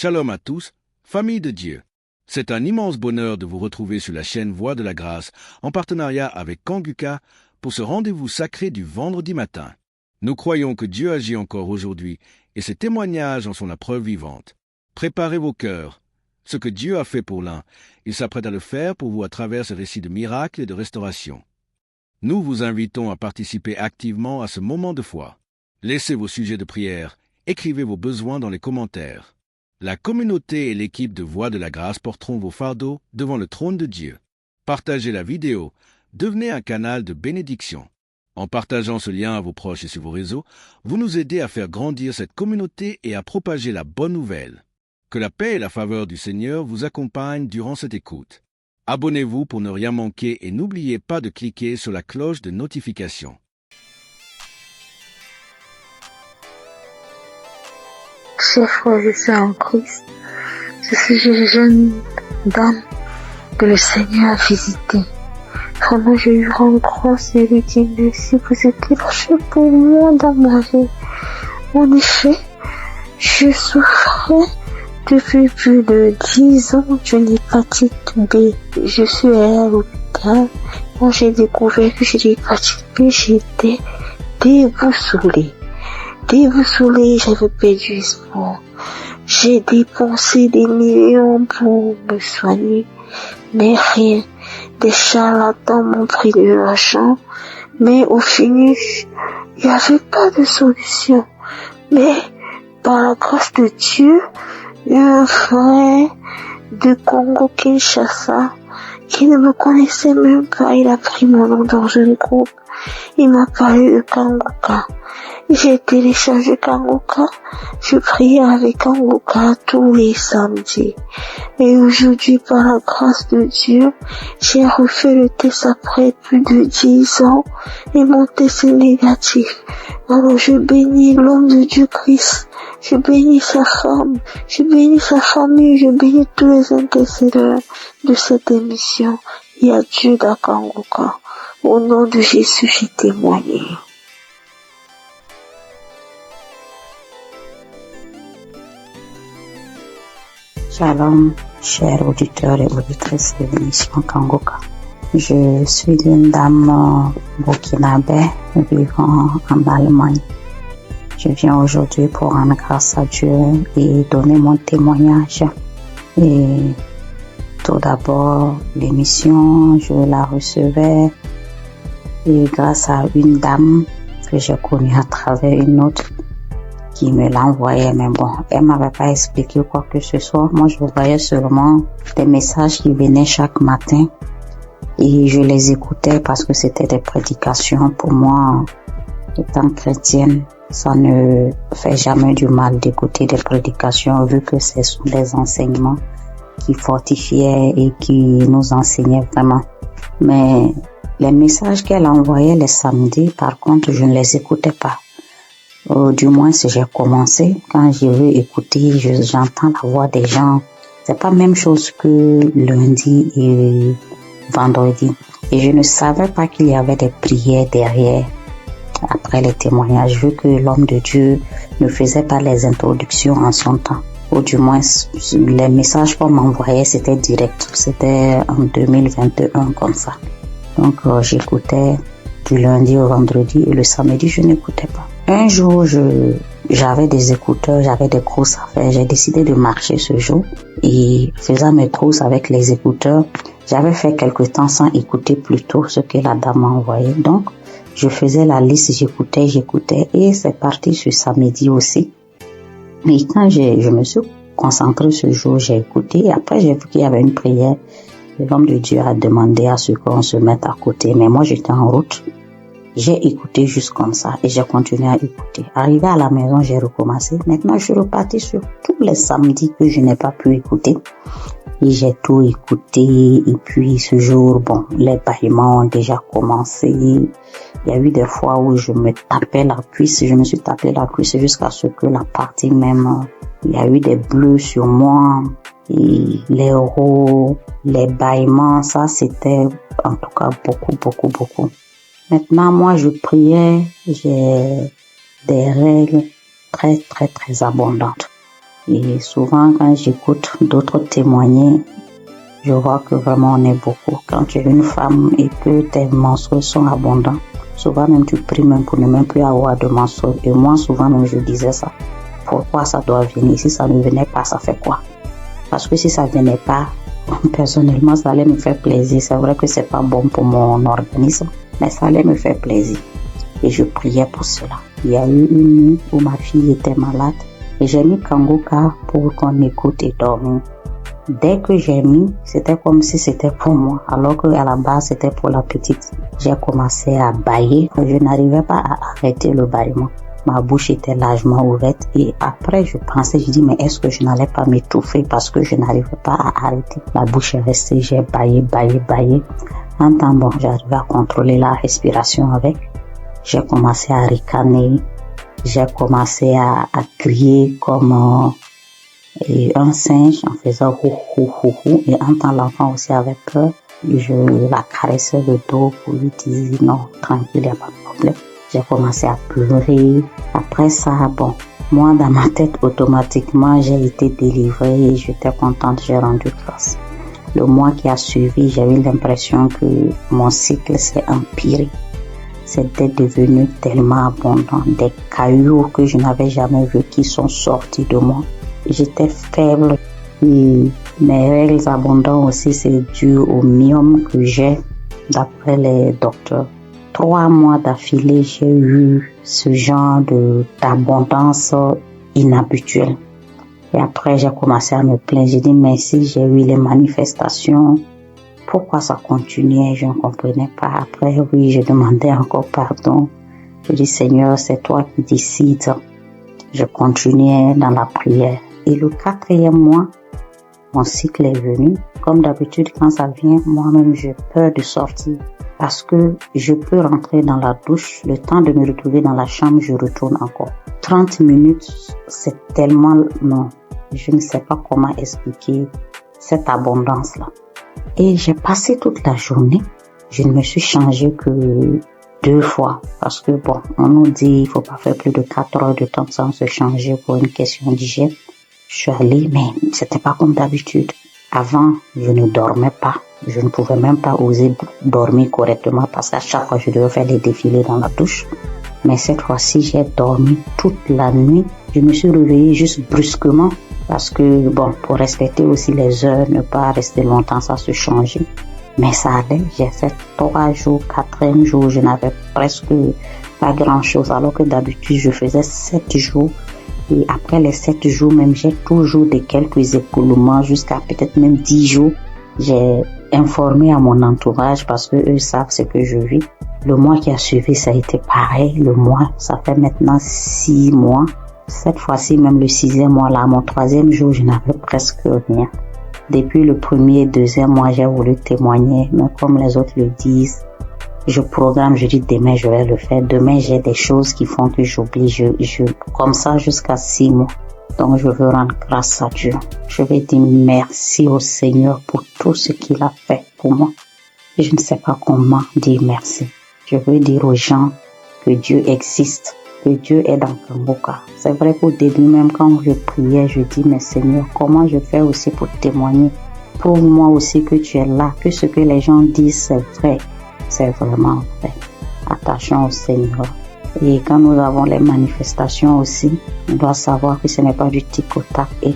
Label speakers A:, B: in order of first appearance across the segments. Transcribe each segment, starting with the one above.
A: Shalom à tous, famille de Dieu. C'est un immense bonheur de vous retrouver sur la chaîne Voix de la Grâce en partenariat avec Kanguka pour ce rendez-vous sacré du vendredi matin. Nous croyons que Dieu agit encore aujourd'hui et ses témoignages en sont la preuve vivante. Préparez vos cœurs. Ce que Dieu a fait pour l'un, il s'apprête à le faire pour vous à travers ce récit de miracles et de restauration. Nous vous invitons à participer activement à ce moment de foi. Laissez vos sujets de prière, écrivez vos besoins dans les commentaires. La communauté et l'équipe de Voix de la Grâce porteront vos fardeaux devant le trône de Dieu. Partagez la vidéo, devenez un canal de bénédiction. En partageant ce lien à vos proches et sur vos réseaux, vous nous aidez à faire grandir cette communauté et à propager la bonne nouvelle. Que la paix et la faveur du Seigneur vous accompagnent durant cette écoute. Abonnez-vous pour ne rien manquer et n'oubliez pas de cliquer sur la cloche de notification.
B: Chers frères et sœurs en Christ, je suis une jeune dame que le Seigneur a visitée. Vraiment, je lui rends grâce et lui dis merci pour ce qu'il a fait pour moi dans ma vie. En effet, je souffrais depuis plus de 10 ans d'une hépatite B. Je suis allée à l'hôpital. Quand j'ai découvert que j'ai l'hépatite B, j'étais déboussolée. J'avais perdu espoir. J'ai dépensé des millions pour me soigner, mais rien. Des charlatans m'ont pris de l'argent, mais au finish, il n'y avait pas de solution. Mais, par la grâce de Dieu, un frère de Congo-Kinshasa, qui ne me connaissait même pas, il a pris mon nom dans un groupe. Il m'a parlé de Kanguka. J'ai téléchargé Kanguka. Je priais avec Kanguka tous les samedis. Et aujourd'hui, par la grâce de Dieu, j'ai refait le test après plus de 10 ans et mon test est négatif. Alors je bénis l'homme de Dieu Christ. Je bénis sa femme. Je bénis sa famille. Je bénis tous les intercesseurs de cette émission. Il y a Dieu dans Kanguka. Au nom de Jésus, j'ai témoigné.
C: Shalom, chers auditeurs et auditrices de l'émission Kanguka. Je suis une dame burkinabé vivant en Allemagne. Je viens aujourd'hui pour rendre grâce à Dieu et donner mon témoignage. Et tout d'abord, l'émission, je la recevais et grâce à une dame que j'ai connue à travers une autre qui me l'envoyait, mais bon, elle m'avait pas expliqué quoi que ce soit. Moi, je voyais seulement des messages qui venaient chaque matin et je les écoutais parce que c'était des prédications. Pour moi, étant chrétienne, ça ne fait jamais du mal d'écouter des prédications vu que ce sont des enseignements qui fortifiaient et qui nous enseignaient vraiment. Mais les messages qu'elle envoyait les samedis, par contre, je ne les écoutais pas. Du moins, si j'ai commencé, quand je veux écouter, j'entends la voix des gens. C'est pas la même chose que lundi et vendredi. Et je ne savais pas qu'il y avait des prières derrière, après les témoignages, vu que l'homme de Dieu ne faisait pas les introductions en son temps. Ou du moins, les messages qu'on m'envoyait, c'était direct. C'était en 2021, comme ça. Donc, j'écoutais du lundi au vendredi et le samedi, je n'écoutais pas. Un jour, j'avais des écouteurs, j'avais des grosses affaires. J'ai décidé de marcher ce jour et faisant mes courses avec les écouteurs, j'avais fait quelque temps sans écouter plutôt ce que la dame m'a envoyé. Donc, je faisais la liste, j'écoutais et c'est parti ce samedi aussi. Et quand je me suis concentrée ce jour, j'ai écouté et après j'ai vu qu'il y avait une prière. L'homme de Dieu a demandé à ce qu'on se mette à côté, mais moi j'étais en route. J'ai écouté juste comme ça et j'ai continué à écouter. Arrivé à la maison, j'ai recommencé. Maintenant, je suis reparti sur tous les samedis que je n'ai pas pu écouter. Et j'ai tout écouté. Et puis, ce jour, bon, les bâillements ont déjà commencé. Il y a eu des fois où je me tapais la cuisse. Je me suis tapé la cuisse jusqu'à ce que la partie même, il y a eu des bleus sur moi. Et les roues, les bâillements, ça, c'était en tout cas beaucoup. Maintenant, moi, je priais, j'ai des règles très abondantes. Et souvent, quand j'écoute d'autres témoigner, je vois que vraiment on est beaucoup. Quand tu es une femme et que tes menstrues sont abondants, souvent même tu pries même pour ne même plus avoir de menstrues. Et moi, souvent même je disais ça. Pourquoi ça doit venir? Si ça ne venait pas, ça fait quoi? Parce que si ça venait pas, personnellement, ça allait me faire plaisir. C'est vrai que c'est pas bon pour mon organisme, mais ça allait me faire plaisir. Et je priais pour cela. Il y a eu une nuit où ma fille était malade et j'ai mis Kangoka pour qu'on écoute et dormir. Dès que j'ai mis, c'était comme si c'était pour moi, alors qu'à la base, c'était pour la petite. J'ai commencé à bâiller. Je n'arrivais pas à arrêter le bâillement. Ma bouche était largement ouverte et après, je dis, mais est-ce que je n'allais pas m'étouffer parce que je n'arrivais pas à arrêter. La bouche est restée, j'ai baillé. En temps bon, j'arrivais à contrôler la respiration avec. J'ai commencé à ricaner, j'ai commencé à crier comme un singe en faisant hou. Et en temps l'enfant aussi avait peur, je la caressais le dos pour lui dire non, tranquille, il n'y a pas de problème. J'ai commencé à pleurer. Après ça, bon, moi dans ma tête automatiquement j'ai été délivrée et j'étais contente, j'ai rendu grâce. Le mois qui a suivi, j'ai eu l'impression que mon cycle s'est empiré. C'était devenu tellement abondant, des cailloux que je n'avais jamais vus qui sont sortis de moi. J'étais faible et mes règles abondantes aussi, c'est dû au myome que j'ai d'après les docteurs. 3 mois d'affilée, j'ai eu ce genre d'abondance inhabituelle. Et après, j'ai commencé à me plaindre. J'ai dit, mais si j'ai eu les manifestations, pourquoi ça continuait? Je ne comprenais pas. Après, oui, je demandais encore pardon. Je dis, Seigneur, c'est toi qui décides. Je continuais dans la prière. Et le 4e mois, mon cycle est venu. Comme d'habitude, quand ça vient, moi-même, j'ai peur de sortir. Parce que je peux rentrer dans la douche, le temps de me retrouver dans la chambre, je retourne encore. 30 minutes, c'est tellement long. Je ne sais pas comment expliquer cette abondance-là. Et j'ai passé toute la journée. Je ne me suis changée que 2 fois. Parce que bon, on nous dit il faut pas faire plus de 4 heures de temps sans se changer pour une question d'hygiène. Je suis allée, mais c'était pas comme d'habitude. Avant, je ne dormais pas. Je ne pouvais même pas oser dormir correctement parce qu'à chaque fois, je devais faire les défilés dans la douche. Mais cette fois-ci, j'ai dormi toute la nuit. Je me suis réveillée juste brusquement parce que, bon, pour respecter aussi les heures, ne pas rester longtemps sans se changer. Mais ça allait. J'ai fait 3 jours, 4e jour, je n'avais presque pas grand-chose alors que d'habitude, je faisais 7 jours. Et après les 7 jours même, j'ai toujours de quelques épaulements jusqu'à peut-être même 10 jours. J'ai informé à mon entourage parce que eux savent ce que je vis. Le mois qui a suivi, ça a été pareil. Le mois, ça fait maintenant 6 mois. Cette fois-ci, même le 6e mois, là, mon 3e jour, je n'avais presque rien. Depuis le 1er et 2e mois, j'ai voulu témoigner, mais comme les autres le disent, je programme, je dis demain je vais le faire. Demain j'ai des choses qui font que j'oublie. Comme ça jusqu'à 6 mois. Donc je veux rendre grâce à Dieu. Je vais dire merci au Seigneur pour tout ce qu'il a fait pour moi. Et je ne sais pas comment dire merci. Je veux dire aux gens que Dieu existe, que Dieu est dans Kangoka. C'est vrai qu'au début même quand je priais, je dis mais Seigneur, comment je fais aussi pour témoigner? Prouve-moi aussi que tu es là, que ce que les gens disent c'est vrai. C'est vraiment vrai. Attachons au Seigneur. Et quand nous avons les manifestations aussi, on doit savoir que ce n'est pas du tic-au-tac et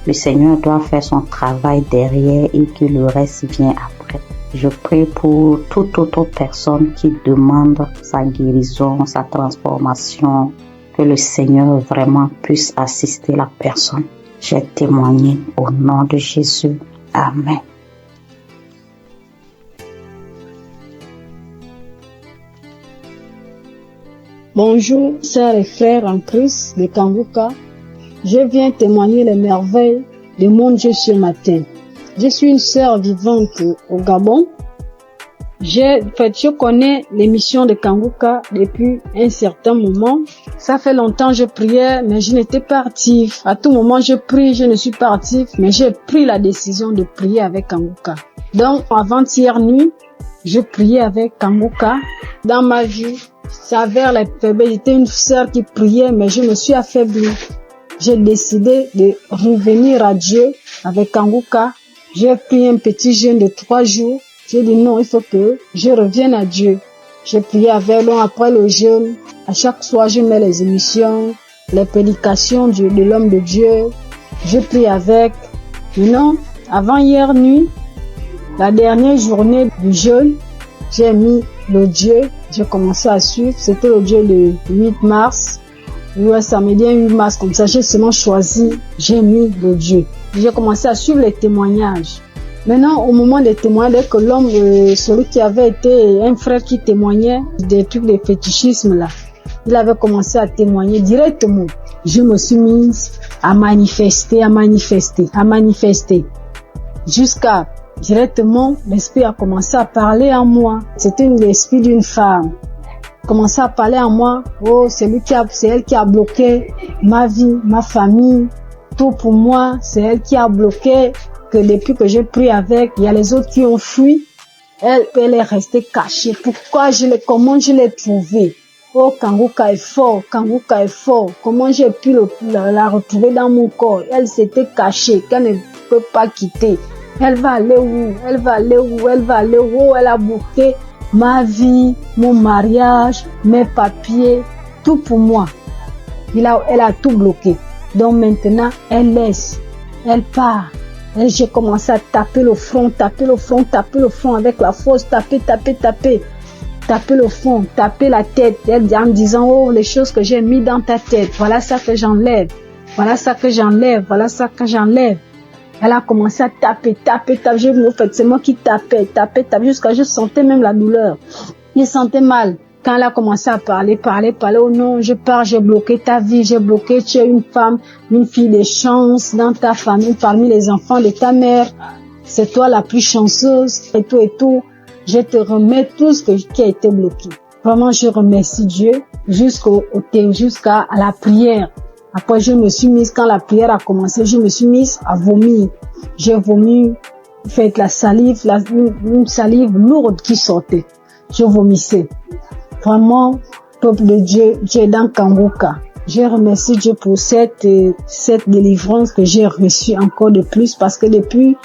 C: le Seigneur doit faire son travail derrière et que le reste vient après. Je prie pour toute autre personne qui demande sa guérison, sa transformation, que le Seigneur vraiment puisse assister la personne. J'ai témoigné au nom de Jésus. Amen.
D: Bonjour, sœurs et frères en Christ de Kangoka. Je viens témoigner les merveilles de mon Dieu ce matin. Je suis une sœur vivante au Gabon. Je connais l'émission de Kangoka depuis un certain moment. Ça fait longtemps que je priais, mais je n'étais pas active. À tout moment, je prie, je ne suis pas active, mais j'ai pris la décision de prier avec Kangoka. Donc, avant-hier nuit, je priais avec Kangoka. Dans ma vie, ça avait les faiblesses. J'étais une sœur qui priait, mais je me suis affaiblie. j'ai décidé de revenir à Dieu avec Kanguka. J'ai pris un petit jeûne de 3 jours. J'ai dit non, il faut que je revienne à Dieu. J'ai prié avec lui après le jeûne. À chaque soir, je mets les émissions, les prédications de l'homme de Dieu. Je prie avec. Maintenant, avant hier nuit, la dernière journée du jeûne, j'ai mis le Dieu. J'ai commencé à suivre. C'était le Dieu le 8 mars. Ouais, samedi 8 mars, comme ça, j'ai seulement choisi, j'ai mis le Dieu. J'ai commencé à suivre les témoignages. Maintenant, au moment des témoignages, dès que l'homme, celui qui avait été un frère qui témoignait des trucs de fétichisme là, il avait commencé à témoigner directement. Je me suis mise à manifester. Jusqu'à, directement, l'esprit a commencé à parler en moi. C'était l'esprit d'une femme. Commençait à parler à moi. Oh, c'est elle qui a bloqué ma vie, ma famille, tout pour moi. C'est elle qui a bloqué que depuis que j'ai pris avec, il y a les autres qui ont fui. Elle est restée cachée. Comment je l'ai trouvée? Oh, Kanguka est fort. Comment j'ai pu la retrouver dans mon corps? Elle s'était cachée, qu'elle ne peut pas quitter. Elle va aller où? Oh, elle a bloqué ma vie, mon mariage, mes papiers, tout pour moi. Elle a tout bloqué. Donc maintenant, elle laisse, elle part. J'ai commencé à taper le front avec la force, taper le front, taper la tête, en disant, oh, les choses que j'ai mis dans ta tête, voilà ça que j'enlève. Elle a commencé à taper. C'est moi qui tapais, jusqu'à je sentais même la douleur. Je sentais mal. Quand elle a commencé à parler, oh non, je pars, j'ai bloqué ta vie, tu es une femme, une fille de chance dans ta famille, parmi les enfants de ta mère. C'est toi la plus chanceuse, et tout. Je te remets tout ce qui a été bloqué. Vraiment, je remercie Dieu jusqu'à la prière. Après, quand la prière a commencé, je me suis mise à vomir. J'ai vomi, fait la salive, une salive lourde qui sortait. Je vomissais. Vraiment, peuple de Dieu, Dieu est dans Kanguka. Je remercie Dieu pour cette délivrance que j'ai reçue encore de plus, parce que depuis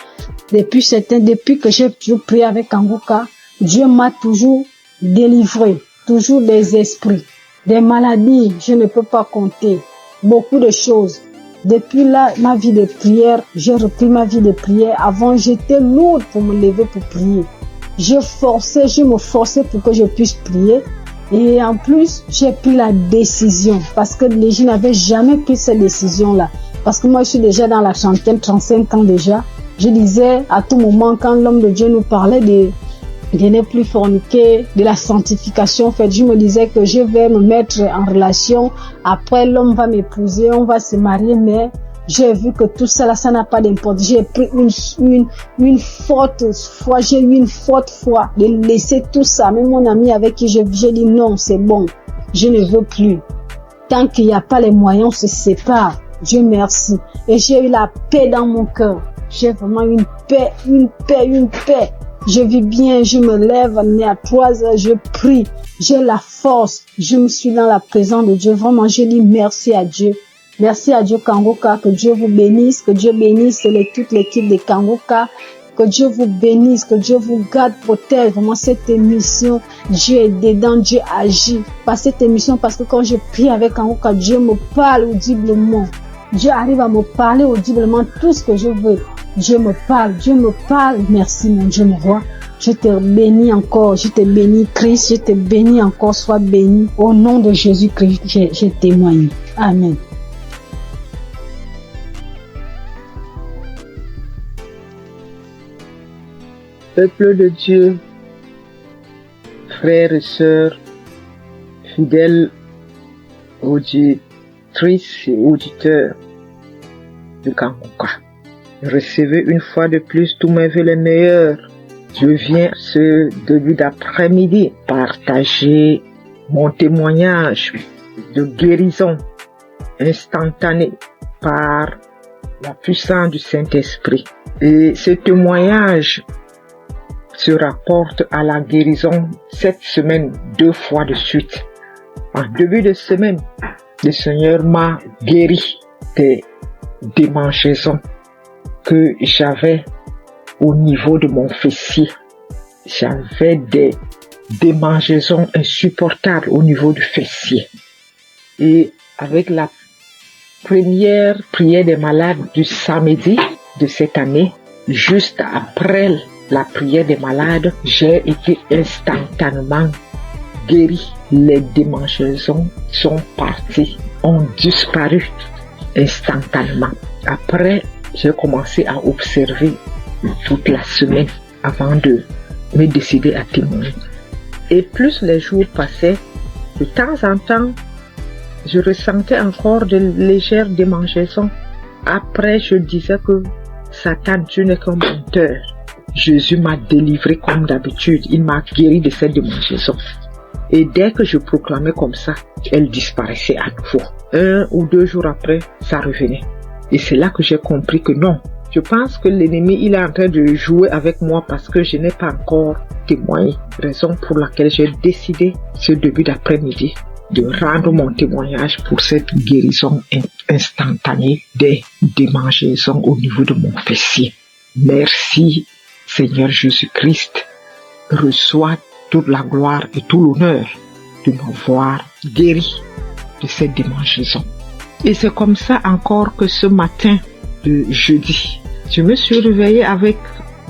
D: que j'ai toujours prié avec Kanguka, Dieu m'a toujours délivré, toujours des esprits, des maladies, je ne peux pas compter. Beaucoup de choses. Depuis là, ma vie de prière, j'ai repris ma vie de prière. Avant, j'étais lourde pour me lever pour prier. Je me forçais pour que je puisse prier. Et en plus, j'ai pris la décision. Parce que je n'avais jamais pris cette décision-là. Parce que moi, je suis déjà dans la trentaine, 35 ans déjà. Je disais à tout moment, quand l'homme de Dieu nous parlait de ne plus forniquer, de la sanctification. En fait, je me disais que je vais me mettre en relation. Après, l'homme va m'épouser, on va se marier, mais j'ai vu que tout ça, là, ça n'a pas d'importance. J'ai pris une forte foi, j'ai eu une forte foi de laisser tout ça. Même mon ami avec qui j'ai dit non, c'est bon, je ne veux plus. Tant qu'il n'y a pas les moyens, on se sépare. Dieu merci. Et j'ai eu la paix dans mon cœur. J'ai vraiment une paix. Je vis bien, je me lève à 3 heures, je prie, j'ai la force, je me suis dans la présence de Dieu. Vraiment, je dis merci à Dieu. Merci à Dieu Kanguka, que Dieu vous bénisse, que Dieu bénisse toute l'équipe de Kanguka, que Dieu vous bénisse, que Dieu vous garde, protège. Vraiment, cette émission, Dieu est dedans, Dieu agit. Par cette émission, parce que quand je prie avec Kanguka, Dieu me parle audiblement. Dieu arrive à me parler audiblement tout ce que je veux. Dieu me parle. Merci mon Dieu, mon roi. Je te bénis encore, je te bénis Christ, je te bénis encore, sois béni. Au nom de Jésus-Christ, je témoigne. Amen.
E: Peuple de Dieu, frères et sœurs, fidèles auditrices et auditeurs de Kanguka. Recevez une fois de plus tous mes vœux les meilleurs. Je viens ce début d'après-midi partager mon témoignage de guérison instantanée par la puissance du Saint-Esprit. Et ce témoignage se rapporte à la guérison cette semaine 2 fois de suite. En début de semaine, le Seigneur m'a guéri des démangeaisons que j'avais au niveau de mon fessier. J'avais des démangeaisons insupportables au niveau du fessier. Et avec la première prière des malades du samedi de cette année, juste après la prière des malades, j'ai été instantanément guéri. Les démangeaisons sont parties, ont disparu instantanément. Après, j'ai commencé à observer toute la semaine avant de me décider à témoigner. Et plus les jours passaient, de temps en temps, je ressentais encore de légères démangeaisons. Après, je disais que Satan, tu n'es qu'un menteur. Jésus m'a délivré comme d'habitude. Il m'a guéri de cette démangeaison. Et dès que je proclamais comme ça, elle disparaissait à nouveau. 1 ou 2 jours après, ça revenait. Et c'est là que j'ai compris que non. Je pense que l'ennemi, il est en train de jouer avec moi parce que je n'ai pas encore témoigné. Raison pour laquelle j'ai décidé ce début d'après-midi de rendre mon témoignage pour cette guérison instantanée des démangeaisons au niveau de mon fessier. Merci Seigneur Jésus-Christ. Reçois toute la gloire et tout l'honneur de m'avoir guéri de cette démangeaison. Et c'est comme ça encore que ce matin de jeudi, je me suis réveillée avec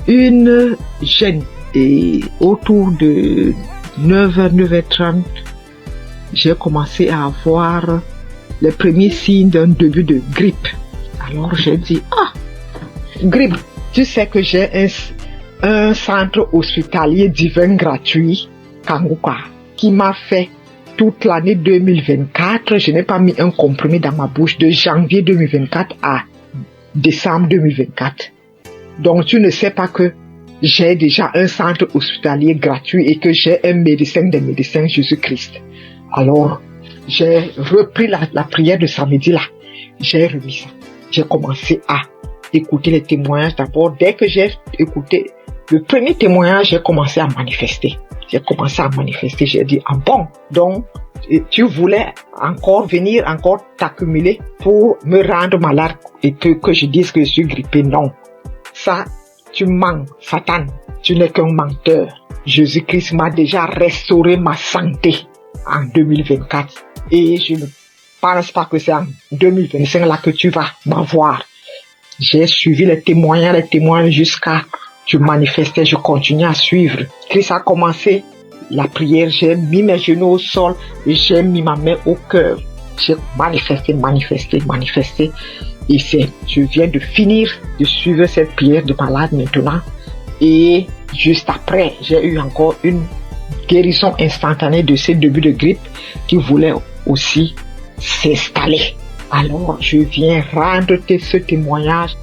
E: une gêne. Et autour de 9h, 9h30, j'ai commencé à avoir les premiers signes d'un début de grippe. Alors j'ai dit, grippe, tu sais que j'ai un centre hospitalier divin gratuit, Kanguka, qui m'a fait toute l'année 2024. Je n'ai pas mis un comprimé dans ma bouche de janvier 2024 à décembre 2024. Donc tu ne sais pas que j'ai déjà un centre hospitalier gratuit et que j'ai un médecin des médecins, Jésus-Christ. Alors, j'ai repris la prière de samedi là. J'ai remis ça. J'ai commencé à écouter les témoignages d'abord. Dès que j'ai écouté le premier témoignage, j'ai commencé à manifester. J'ai dit, bon, donc tu voulais encore venir, encore t'accumuler pour me rendre malade et que je dise que je suis grippé. Non, ça, tu mens, Satan, tu n'es qu'un menteur. Jésus-Christ m'a déjà restauré ma santé en 2024 et je ne pense pas que c'est en 2025 là que tu vas m'avoir. J'ai suivi les témoignages jusqu'à je manifestais, je continuais à suivre. Christ a commencé la prière, j'ai mis mes genoux au sol et j'ai mis ma main au cœur. J'ai manifesté. Et je viens de finir de suivre cette prière de malade maintenant. Et juste après, j'ai eu encore une guérison instantanée de ce début de grippe qui voulait aussi s'installer. Alors, je viens rendre ce témoignage.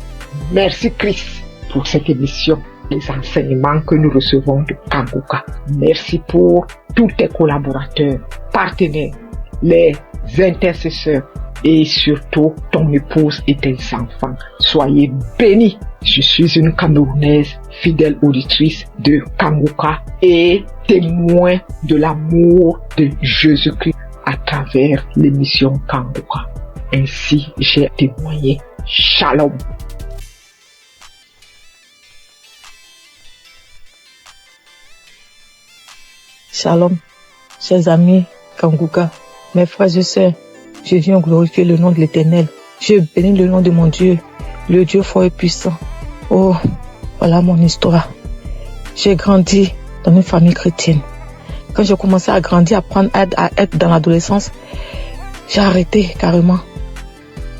E: Merci Christ pour cette émission, les enseignements que nous recevons de Kanguka. Merci pour tous tes collaborateurs, partenaires, les intercesseurs et surtout ton épouse et tes enfants. Soyez bénis. Je suis une Camerounaise, fidèle auditrice de Kanguka et témoin de l'amour de Jésus-Christ à travers l'émission Kanguka. Ainsi, j'ai témoigné. Shalom.
F: Shalom, chers amis Kanguka, mes frères et sœurs, je viens glorifier le nom de l'Éternel. Je bénis le nom de mon Dieu, le Dieu fort et puissant. Oh, voilà mon histoire. J'ai grandi dans une famille chrétienne. Quand j'ai commencé à grandir, à être dans l'adolescence, j'ai arrêté carrément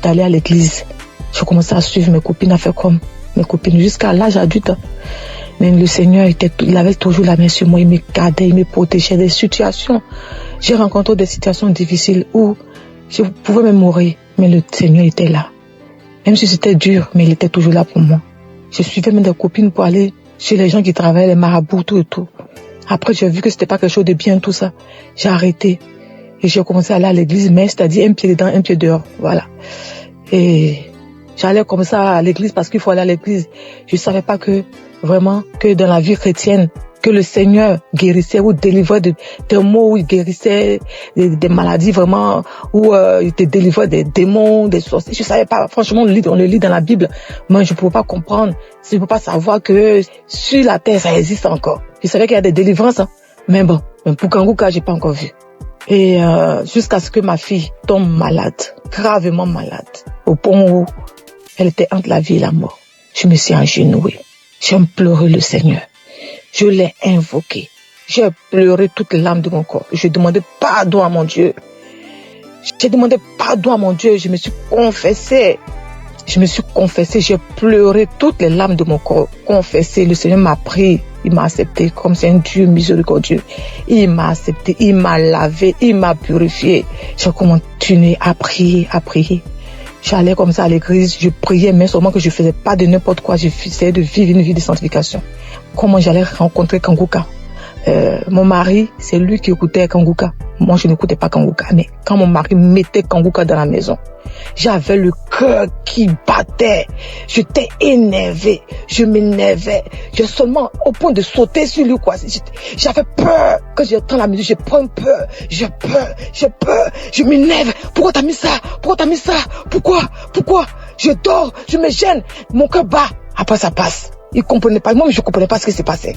F: d'aller à l'église. J'ai commencé à suivre mes copines, à faire comme mes copines jusqu'à l'âge adulte. Mais le Seigneur, il avait toujours la main sur moi, il me gardait, il me protégeait des situations. J'ai rencontré des situations difficiles où je pouvais même mourir, mais le Seigneur était là. Même si c'était dur, mais il était toujours là pour moi. Je suivais même des copines pour aller chez les gens qui travaillaient, les marabouts, tout et tout. Après, j'ai vu que c'était pas quelque chose de bien, tout ça. J'ai arrêté. Et j'ai commencé à aller à l'église, mais c'est-à-dire un pied dedans, un pied dehors. Voilà. Et j'allais comme ça à l'église parce qu'il faut aller à l'église. Je savais pas que, vraiment, que dans la vie chrétienne, que le Seigneur guérissait ou délivrait des maux, où il guérissait des maladies vraiment, où il te délivrait des démons, des sorciers. Je savais pas, franchement, on le lit dans la Bible. Moi, je ne pouvais pas comprendre, je ne pouvais pas savoir que sur la terre, ça existe encore. Je savais qu'il y a des délivrances, hein. Mais bon, pour Kanguka, j'ai pas encore vu. Et jusqu'à ce que ma fille tombe malade, gravement malade, au point où elle était entre la vie et la mort. Je me suis agenouillée. J'ai imploré le Seigneur. Je l'ai invoqué. J'ai pleuré toutes les larmes de mon corps. Je demandais pardon à mon Dieu. J'ai demandé pardon à mon Dieu. Je me suis confessée. J'ai pleuré toutes les larmes de mon corps. Confessé. Le Seigneur m'a pris. Il m'a accepté comme c'est un Dieu miséricordieux. Il m'a accepté. Il m'a lavé. Il m'a purifié. J'ai continué à prier. J'allais comme ça à l'église, je priais, mais seulement que je faisais pas de n'importe quoi. J'essayais de vivre une vie de sanctification. Comment j'allais rencontrer Kanguka? Mon mari, c'est lui qui écoutait Kanguka. Moi, je n'écoutais pas Kanguka. Mais quand mon mari mettait Kanguka dans la maison, j'avais le cœur qui battait. J'étais énervé. Je m'énervais. J'ai seulement au point de sauter sur lui, quoi. J'avais peur. Quand j'entends la musique, j'ai peur. J'ai peur. Je m'énerve. Pourquoi t'as mis ça? Pourquoi? Je dors. Je me gêne. Mon cœur bat. Après, ça passe. Il comprenait pas. Moi, je comprenais pas ce qui s'est passé.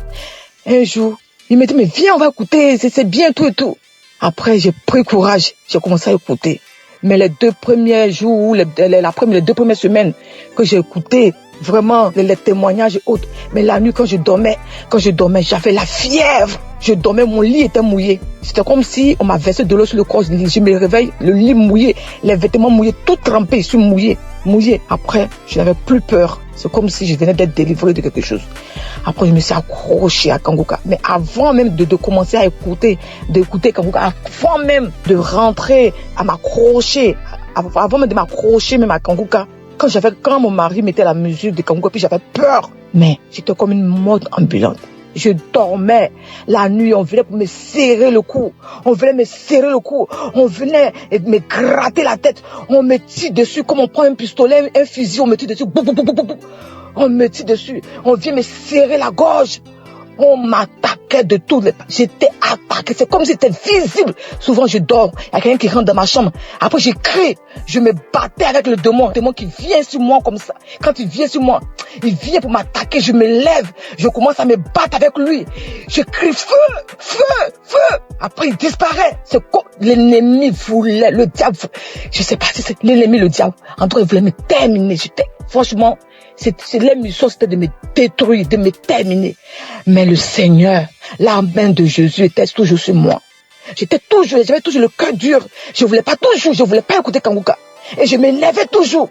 F: Un jour, il me dit, mais viens, on va écouter. C'est bien, tout et tout. Après, j'ai pris courage. J'ai commencé à écouter. Mais les 2 premiers jours, les 2 premières semaines que j'ai écouté, vraiment, les témoignages et autres. Mais la nuit, quand je dormais, j'avais la fièvre. Je dormais, mon lit était mouillé. C'était comme si on m'a versé de l'eau sur le corps. Je me réveille, le lit mouillé, les vêtements mouillés, tout trempé, je suis mouillé. Après, je n'avais plus peur. C'est comme si je venais d'être délivré de quelque chose. Après, je me suis accroché à Kanguka. Mais avant même de commencer à d'écouter Kanguka, avant même de rentrer à m'accrocher, avant même de m'accrocher même à Kanguka, quand mon mari mettait la musique de Kanguka, puis j'avais peur. Mais j'étais comme une mode ambulante. Je dormais. La nuit, on venait pour me serrer le cou. On venait me gratter la tête. On me tire dessus comme on prend un pistolet, un fusil, on me tire dessus. On me tire dessus. On vient me serrer la gorge. On m'attaquait de tous les... J'étais attaqué. C'est comme si c'était visible. Souvent, je dors. Il y a quelqu'un qui rentre dans ma chambre. Après, je crie. Je me battais avec le démon qui vient sur moi comme ça. Quand il vient sur moi, il vient pour m'attaquer. Je me lève. Je commence à me battre avec lui. Je crie feu. Après, il disparaît. C'est comme l'ennemi voulait, le diable. Je sais pas si c'est l'ennemi, le diable. En tout cas, il voulait me terminer. Franchement, l'émission, c'était de me détruire, de me terminer. Mais le Seigneur, la main de Jésus était toujours sur moi. J'avais toujours le cœur dur. Je voulais pas écouter Kanguka. Et je m'énervais toujours.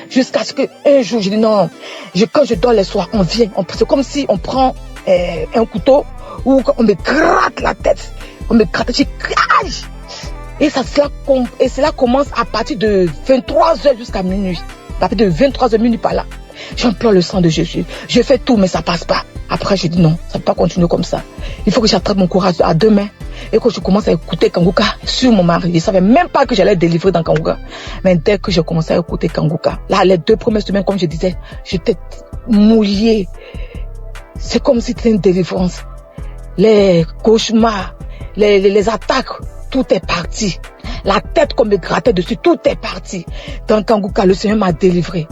F: Jusqu'à ce qu'un jour, je dis non. Quand je dors les soirs, c'est comme si on prend un couteau où on me gratte la tête. Je crache. Et cela commence à partir de 23h jusqu'à minuit. À partir de 23h minuit par là. J'implore le sang de Jésus. Je fais tout, mais ça passe pas. Après, je dis non, ça ne peut pas continuer comme ça. Il faut que j'attrape mon courage à 2 mains. Et que je commence à écouter Kanguka sur mon mari. Je ne savais même pas que j'allais délivrer dans Kanguka. Mais dès que j'ai commencé à écouter Kanguka, là, les 2 premières semaines, comme je disais, j'étais mouillée. C'est comme si c'était une délivrance. Les cauchemars, les attaques, tout est parti. La tête qu'on me grattait dessus, tout est parti. Dans Kanguka, le Seigneur m'a délivré.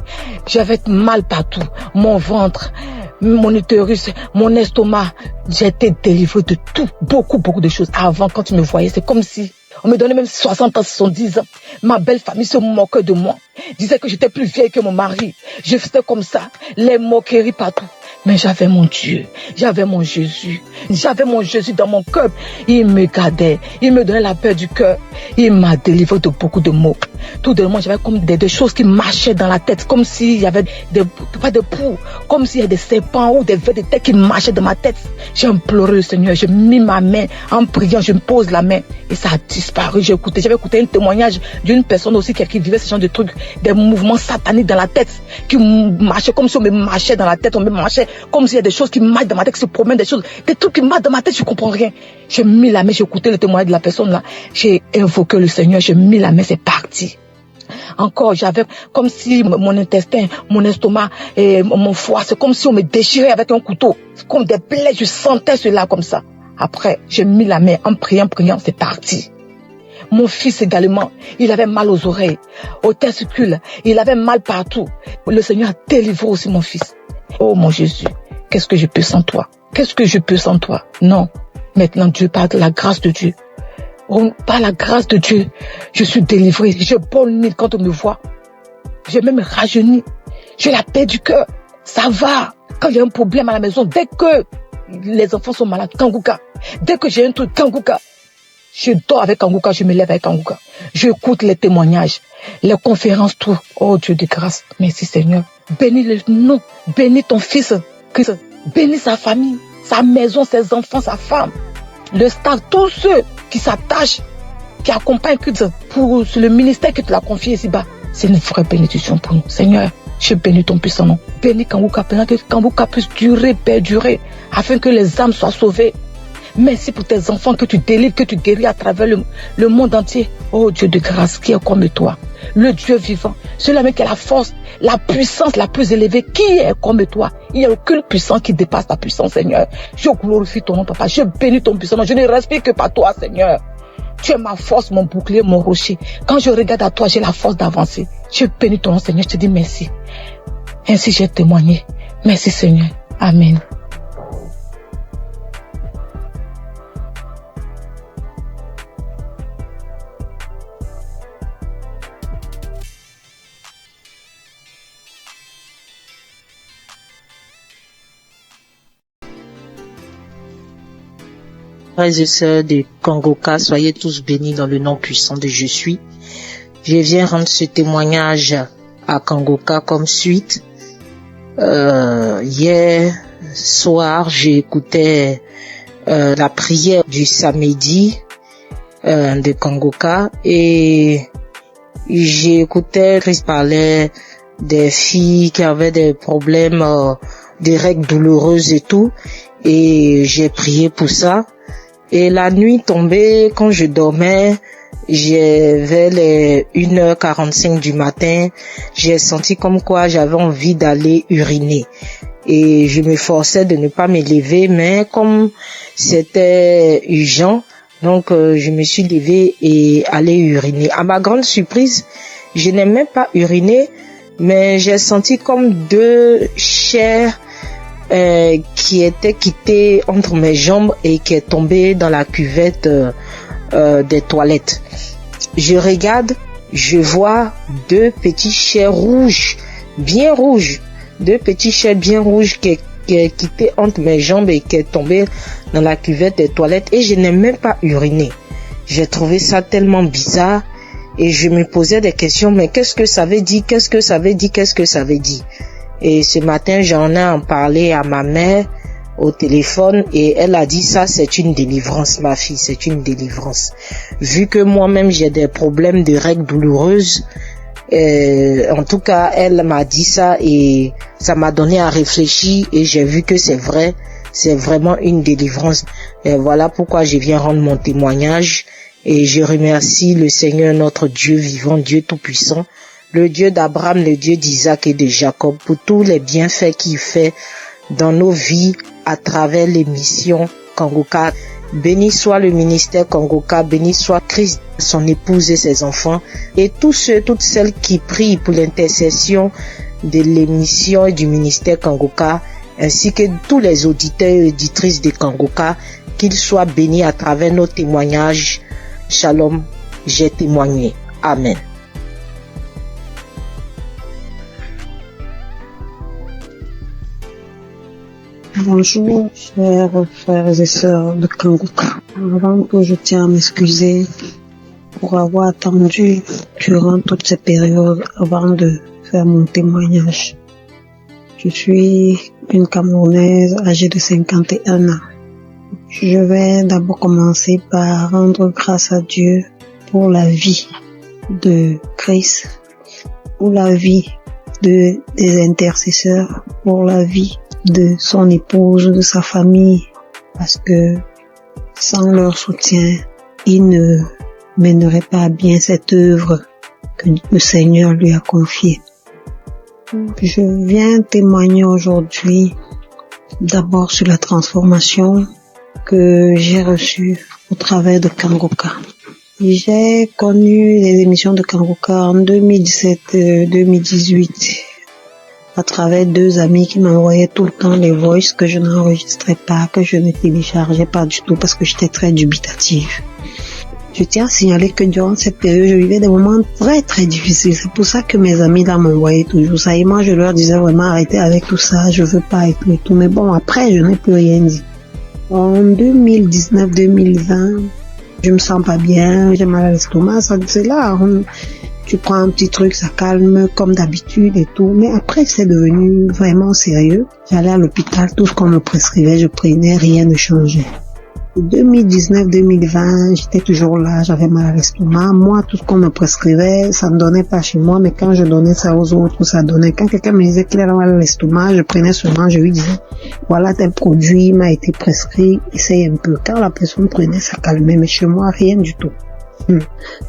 F: J'avais mal partout. Mon ventre, mon utérus, mon estomac. J'ai été délivré de tout. Beaucoup de choses. Avant, quand tu me voyais, c'est comme si on me donnait même 60 ans, 70 ans. Ma belle famille se moquait de moi. Disait que j'étais plus vieille que mon mari. Je faisais comme ça. Les moqueries partout. Mais j'avais mon Dieu, j'avais mon Jésus dans mon cœur. Il me gardait, il me donnait la paix du cœur. Il m'a délivré de beaucoup de maux. Tout de même, j'avais comme des choses qui marchaient dans la tête, comme s'il y avait pas de poux, comme s'il y avait des serpents ou des vers de tête qui marchaient dans ma tête. J'ai imploré le Seigneur, j'ai mis ma main en priant, je me pose la main et ça a disparu. J'avais écouté un témoignage d'une personne aussi qui vivait ce genre de trucs, des mouvements sataniques dans la tête, qui marchaient comme si on me marchait dans la tête, on me marchait comme s'il y a des choses qui marchent dans ma tête, qui se promènent, des trucs qui marchent dans ma tête, je comprends rien. J'ai mis la main, j'ai écouté le témoignage de la personne là, j'ai invoqué le Seigneur, j'ai mis la main, c'est parti. Encore, j'avais comme si mon intestin, mon estomac et mon foie, c'est comme si on me déchirait avec un couteau. C'est comme des plaies, je sentais cela comme ça. Après, j'ai mis la main en priant, c'est parti. Mon fils également, il avait mal aux oreilles, aux testicules, il avait mal partout. Le Seigneur a délivré aussi mon fils. Oh mon Jésus, qu'est-ce que je peux sans toi? Qu'est-ce que je peux sans toi? Non, maintenant Dieu, par la grâce de Dieu, par la grâce de Dieu, je suis délivré. Je bonne quand on me voit. J'ai même rajeuni. J'ai la paix du cœur. Ça va. Quand il y a un problème à la maison, dès que les enfants sont malades, Kanguka. Dès que j'ai un truc, Kanguka. Je dors avec Kanguka, je me lève avec Kanguka. J'écoute les témoignages, les conférences, tout. Oh Dieu de grâce, merci Seigneur. Bénis le nom, bénis ton fils, Christ. Bénis sa famille, sa maison, ses enfants, sa femme, le staff, tous ceux qui s'attachent, qui accompagnent Christ pour le ministère que tu l'as confié ici-bas. C'est une vraie bénédiction pour nous. Seigneur, je bénis ton puissant nom. Bénis Kanguka, que Kanguka puisse durer, perdurer, afin que les âmes soient sauvées. Merci pour tes enfants que tu délivres, que tu guéris à travers le monde entier. Oh Dieu de grâce, qui est comme toi, le Dieu vivant, celui qui a la force, la puissance la plus élevée, qui est comme toi. Il n'y a aucune puissance qui dépasse ta puissance, Seigneur. Je glorifie ton nom, Papa. Je bénis ton puissant nom. Je ne respire que par toi, Seigneur. Tu es ma force, mon bouclier, mon rocher. Quand je regarde à toi, j'ai la force d'avancer. Je bénis ton nom, Seigneur. Je te dis merci. Ainsi j'ai témoigné. Merci, Seigneur. Amen.
G: Frères et sœurs de Kanguka, soyez tous bénis dans le nom puissant de Je suis. Je viens rendre ce témoignage à Kanguka comme suite. Hier soir, j'écoutais la prière du samedi de Kanguka et j'écoutais Christ parlait des filles qui avaient des problèmes, des règles douloureuses et tout, et j'ai prié pour ça. Et la nuit tombée, quand je dormais, vers les 1h45 du matin, j'ai senti comme quoi j'avais envie d'aller uriner. Et je me forçais de ne pas me lever, mais comme c'était urgent, donc je me suis levée et allé uriner. À ma grande surprise, je n'ai même pas uriné, mais j'ai senti comme deux chairs qui était quittée entre mes jambes et qui est tombée dans la cuvette des toilettes. Je regarde, je vois deux petits chairs rouges, bien rouges, deux petits chairs bien rouges qui est quitté entre mes jambes et qui est tombé dans la cuvette des toilettes, et je n'ai même pas uriné. J'ai trouvé ça tellement bizarre et je me posais des questions, mais qu'est-ce que ça veut dire, qu'est-ce que ça veut dire, qu'est-ce que ça veut dire? Et ce matin, j'en ai en parlé à ma mère au téléphone et elle a dit ça, c'est une délivrance, ma fille, c'est une délivrance. Vu que moi-même j'ai des problèmes de règles douloureuses, en tout cas, elle m'a dit ça et ça m'a donné à réfléchir et j'ai vu que c'est vrai, c'est vraiment une délivrance. Et voilà pourquoi je viens rendre mon témoignage et je remercie le Seigneur, notre Dieu vivant, Dieu tout-puissant, le Dieu d'Abraham, le Dieu d'Isaac et de Jacob, pour tous les bienfaits qu'il fait dans nos vies à travers l'émission Kanguka. Béni soit le ministère Kanguka, béni soit Christ, son épouse et ses enfants, et tous ceux, toutes celles qui prient pour l'intercession de l'émission et du ministère Kanguka, ainsi que tous les auditeurs et auditrices de Kanguka, qu'ils soient bénis à travers nos témoignages. Shalom, j'ai témoigné. Amen.
H: Bonjour, chers frères et sœurs de Kanguka. Avant tout, je tiens à m'excuser pour avoir attendu durant toute cette période avant de faire mon témoignage. Je suis une Camerounaise âgée de 51 ans. Je vais d'abord commencer par rendre grâce à Dieu pour la vie de Christ, pour la vie des intercesseurs, pour la vie de son épouse, de sa famille, parce que sans leur soutien, ils ne mèneraient pas à bien cette œuvre que le Seigneur lui a confiées. Je viens témoigner aujourd'hui d'abord sur la transformation que j'ai reçue au travers de Kangoka. J'ai connu les émissions de Kangoka en 2017-2018 à travers 2 amis qui m'envoyaient tout le temps les voices que je n'enregistrais pas, que je ne téléchargeais pas du tout parce que j'étais très dubitative. Je tiens à signaler que durant cette période, je vivais des moments très très difficiles. C'est pour ça que mes amis là m'envoyaient toujours ça. Et moi, je leur disais vraiment arrêtez avec tout ça, je veux pas et tout. Mais bon, après, je n'ai plus rien dit. En 2019-2020, je me sens pas bien, j'ai mal à l'estomac, c'est là. Tu prends un petit truc, ça calme comme d'habitude et tout. Mais après, c'est devenu vraiment sérieux. J'allais à l'hôpital, tout ce qu'on me prescrivait, je prenais, rien ne changeait. 2019-2020, j'étais toujours là, j'avais mal à l'estomac. Moi, tout ce qu'on me prescrivait, ça ne donnait pas chez moi, mais quand je donnais ça aux autres, ça donnait. Quand quelqu'un me disait qu'il avait mal à l'estomac, je prenais seulement, je lui disais, voilà tel produit m'a été prescrit, essaye un peu. Quand la personne prenait, ça calmait, mais chez moi, rien du tout.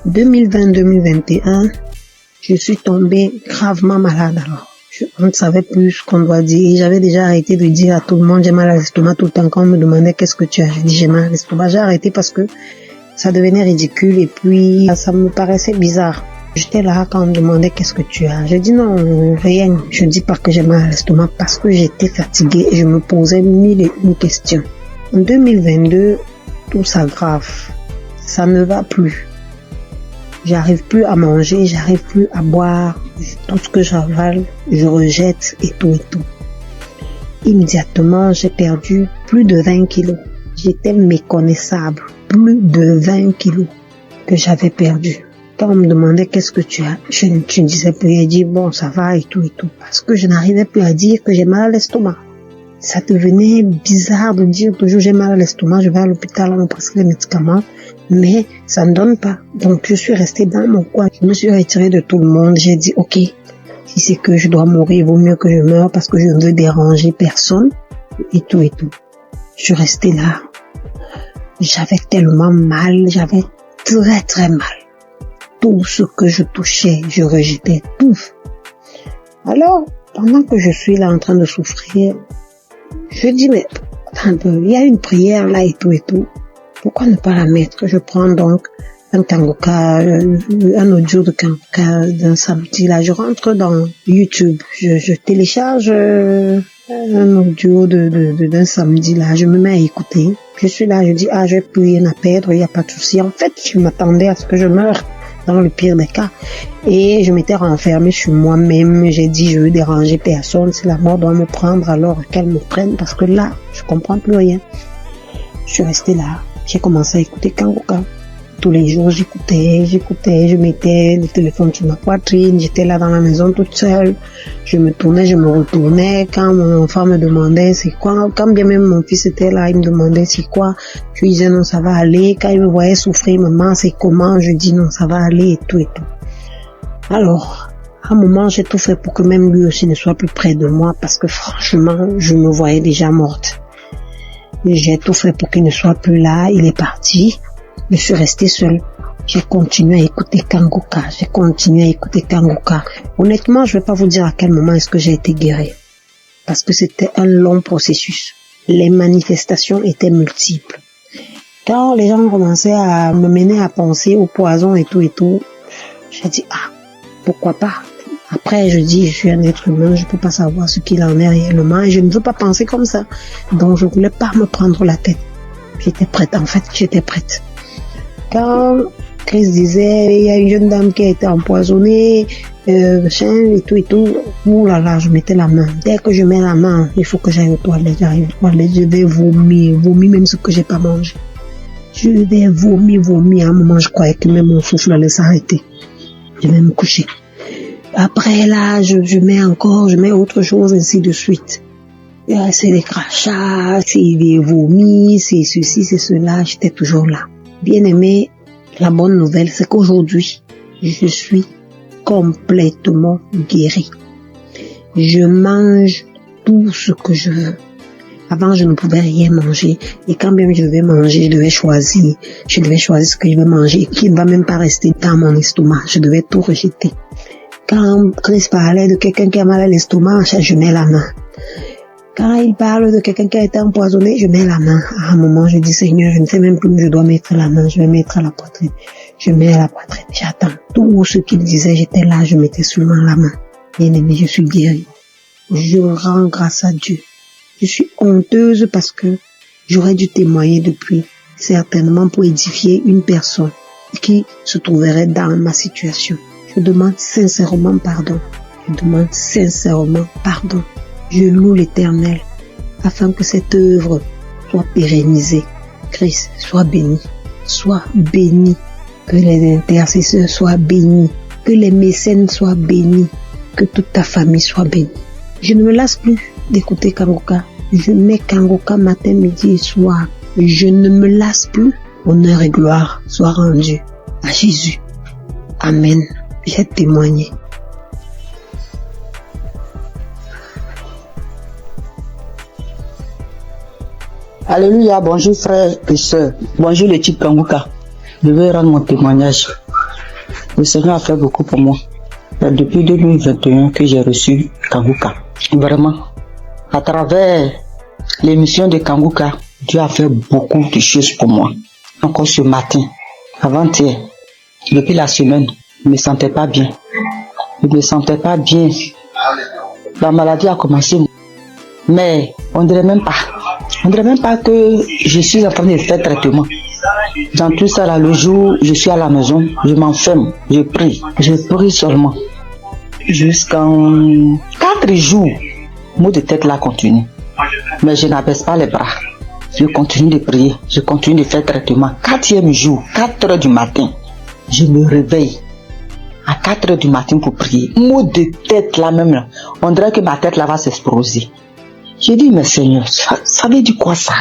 H: 2020-2021, je suis tombée gravement malade alors. On ne savait plus ce qu'on doit dire. J'avais déjà arrêté de dire à tout le monde j'ai mal à l'estomac tout le temps. Quand on me demandait qu'est-ce que tu as, j'ai dit j'ai mal à l'estomac. J'ai arrêté parce que ça devenait ridicule et puis ça me paraissait bizarre. J'étais là quand on me demandait qu'est-ce que tu as. J'ai dit non, rien. Je ne dis pas que j'ai mal à l'estomac parce que j'étais fatiguée et je me posais 1001 questions. En 2022, tout s'aggrave. Ça ne va plus. J'arrive plus à manger, j'arrive plus à boire. Tout ce que j'avale, je rejette et tout et tout. Immédiatement, j'ai perdu plus de 20 kilos. J'étais méconnaissable. Plus de 20 kilos que j'avais perdu. Quand on me demandait qu'est-ce que tu as, je ne disais plus. J'ai dit bon, ça va et tout et tout. Parce que je n'arrivais plus à dire que j'ai mal à l'estomac. Ça devenait bizarre de dire toujours j'ai mal à l'estomac, je vais à l'hôpital, on me prescrit les médicaments, mais ça ne donne pas. Donc je suis restée dans mon coin, je me suis retirée de tout le monde, j'ai dit ok, si c'est que je dois mourir, il vaut mieux que je meure parce que je ne veux déranger personne et tout et tout. Je suis restée là, j'avais tellement mal, j'avais très très mal. Tout ce que je touchais, je rejetais tout. Alors, pendant que je suis là en train de souffrir, je dis, mais attends un peu, il y a une prière là et tout et tout. Pourquoi ne pas la mettre? Je prends donc un Kangoka, un audio de Kangoka d'un samedi là. Je rentre dans YouTube, je télécharge un audio d'un samedi là. Je me mets à écouter. Je suis là, je dis, j'ai plus rien à perdre, il n'y a pas de souci. En fait, je m'attendais à ce que je meure dans le pire des cas. Et je m'étais renfermée sur moi-même. J'ai dit, je veux déranger personne. Si la mort doit me prendre, alors qu'elle me prenne. Parce que là, je comprends plus rien. Je suis restée là. J'ai commencé à écouter Kangoka. Tous les jours, j'écoutais, je mettais le téléphone sur ma poitrine. J'étais là dans la maison toute seule. Je me tournais, je me retournais. Quand mon enfant me demandait c'est quoi, quand bien même mon fils était là, il me demandait c'est quoi. Je lui disais non, ça va aller. Quand il me voyait souffrir, maman, c'est comment? Je dis non, ça va aller et tout et tout. Alors, à un moment, j'ai tout fait pour que même lui aussi ne soit plus près de moi parce que franchement, je me voyais déjà morte. J'ai tout fait pour qu'il ne soit plus là. Il est parti. Je suis restée seule. J'ai continué à écouter Kangoka. Honnêtement, je vais pas vous dire à quel moment est-ce que j'ai été guérie. Parce que c'était un long processus. Les manifestations étaient multiples. Quand les gens commençaient à me mener à penser au poison et tout, j'ai dit, pourquoi pas? Après, je dis, je suis un être humain, je peux pas savoir ce qu'il en est réellement et je ne veux pas penser comme ça. Donc, je voulais pas me prendre la tête. J'étais prête. Quand Chris disait, il y a une jeune dame qui a été empoisonnée, et tout, ouh là là, je mettais la main. Dès que je mets la main, il faut que j'aille aux toilettes, j'arrive aux toilettes, je vais vomir même ce que j'ai pas mangé. Je vais vomir. À un moment, je croyais que même mon souffle allait s'arrêter. Je vais me coucher. Après là, je mets autre chose, ainsi de suite. C'est des crachats, c'est des vomis, c'est ceci, c'est cela, j'étais toujours là. Bien aimé, la bonne nouvelle, c'est qu'aujourd'hui, je suis complètement guérie. Je mange tout ce que je veux. Avant, je ne pouvais rien manger. Et quand même je devais manger, je devais choisir. Je devais choisir ce que je vais manger, qui ne va même pas rester dans mon estomac. Je devais tout rejeter. Quand Chris parlait de quelqu'un qui a mal à l'estomac, je mets la main. Quand il parle de quelqu'un qui a été empoisonné, je mets la main. À un moment, je dis, Seigneur, je ne sais même plus où je dois mettre la main. Je vais mettre à la poitrine. Je mets à la poitrine. J'attends. Tout ce qu'il disait, j'étais là, je mettais seulement la main. Bien aimé, je suis guérie. Je rends grâce à Dieu. Je suis honteuse parce que j'aurais dû témoigner depuis, certainement pour édifier une personne qui se trouverait dans ma situation. Je demande sincèrement pardon. Je demande sincèrement pardon. Je loue l'Éternel afin que cette œuvre soit pérennisée. Christ, sois béni. Sois béni. Que les intercesseurs soient bénis. Que les mécènes soient bénis. Que toute ta famille soit bénie. Je ne me lasse plus d'écouter Kanguka. Je mets Kanguka matin, midi et soir. Je ne me lasse plus. Honneur et gloire soient rendus à Jésus. Amen. J'ai témoigné.
I: Alléluia, bonjour frères et sœurs. Bonjour l'équipe Kanguka. Je vais rendre mon témoignage. Le Seigneur a fait beaucoup pour moi. C'est depuis 2021 que j'ai reçu Kanguka. Vraiment, à travers l'émission de Kanguka, Dieu a fait beaucoup de choses pour moi. Encore ce matin, avant-hier, depuis la semaine, je ne me sentais pas bien. Je ne me sentais pas bien. La maladie a commencé. Mais on dirait même pas que je suis en train de faire traitement. Dans tout ça, là, le jour où je suis à la maison, je m'enferme, je prie seulement. Jusqu'en 4 jours, maux de tête là continue. Mais je n'abaisse pas les bras. Je continue de prier, je continue de faire traitement. 4e jour, 4 heures du matin, je me réveille à 4 heures du matin pour prier. Maux de tête là même, là, on dirait que ma tête là va s'exploser. J'ai dit, mais Seigneur, ça veut dire quoi ça?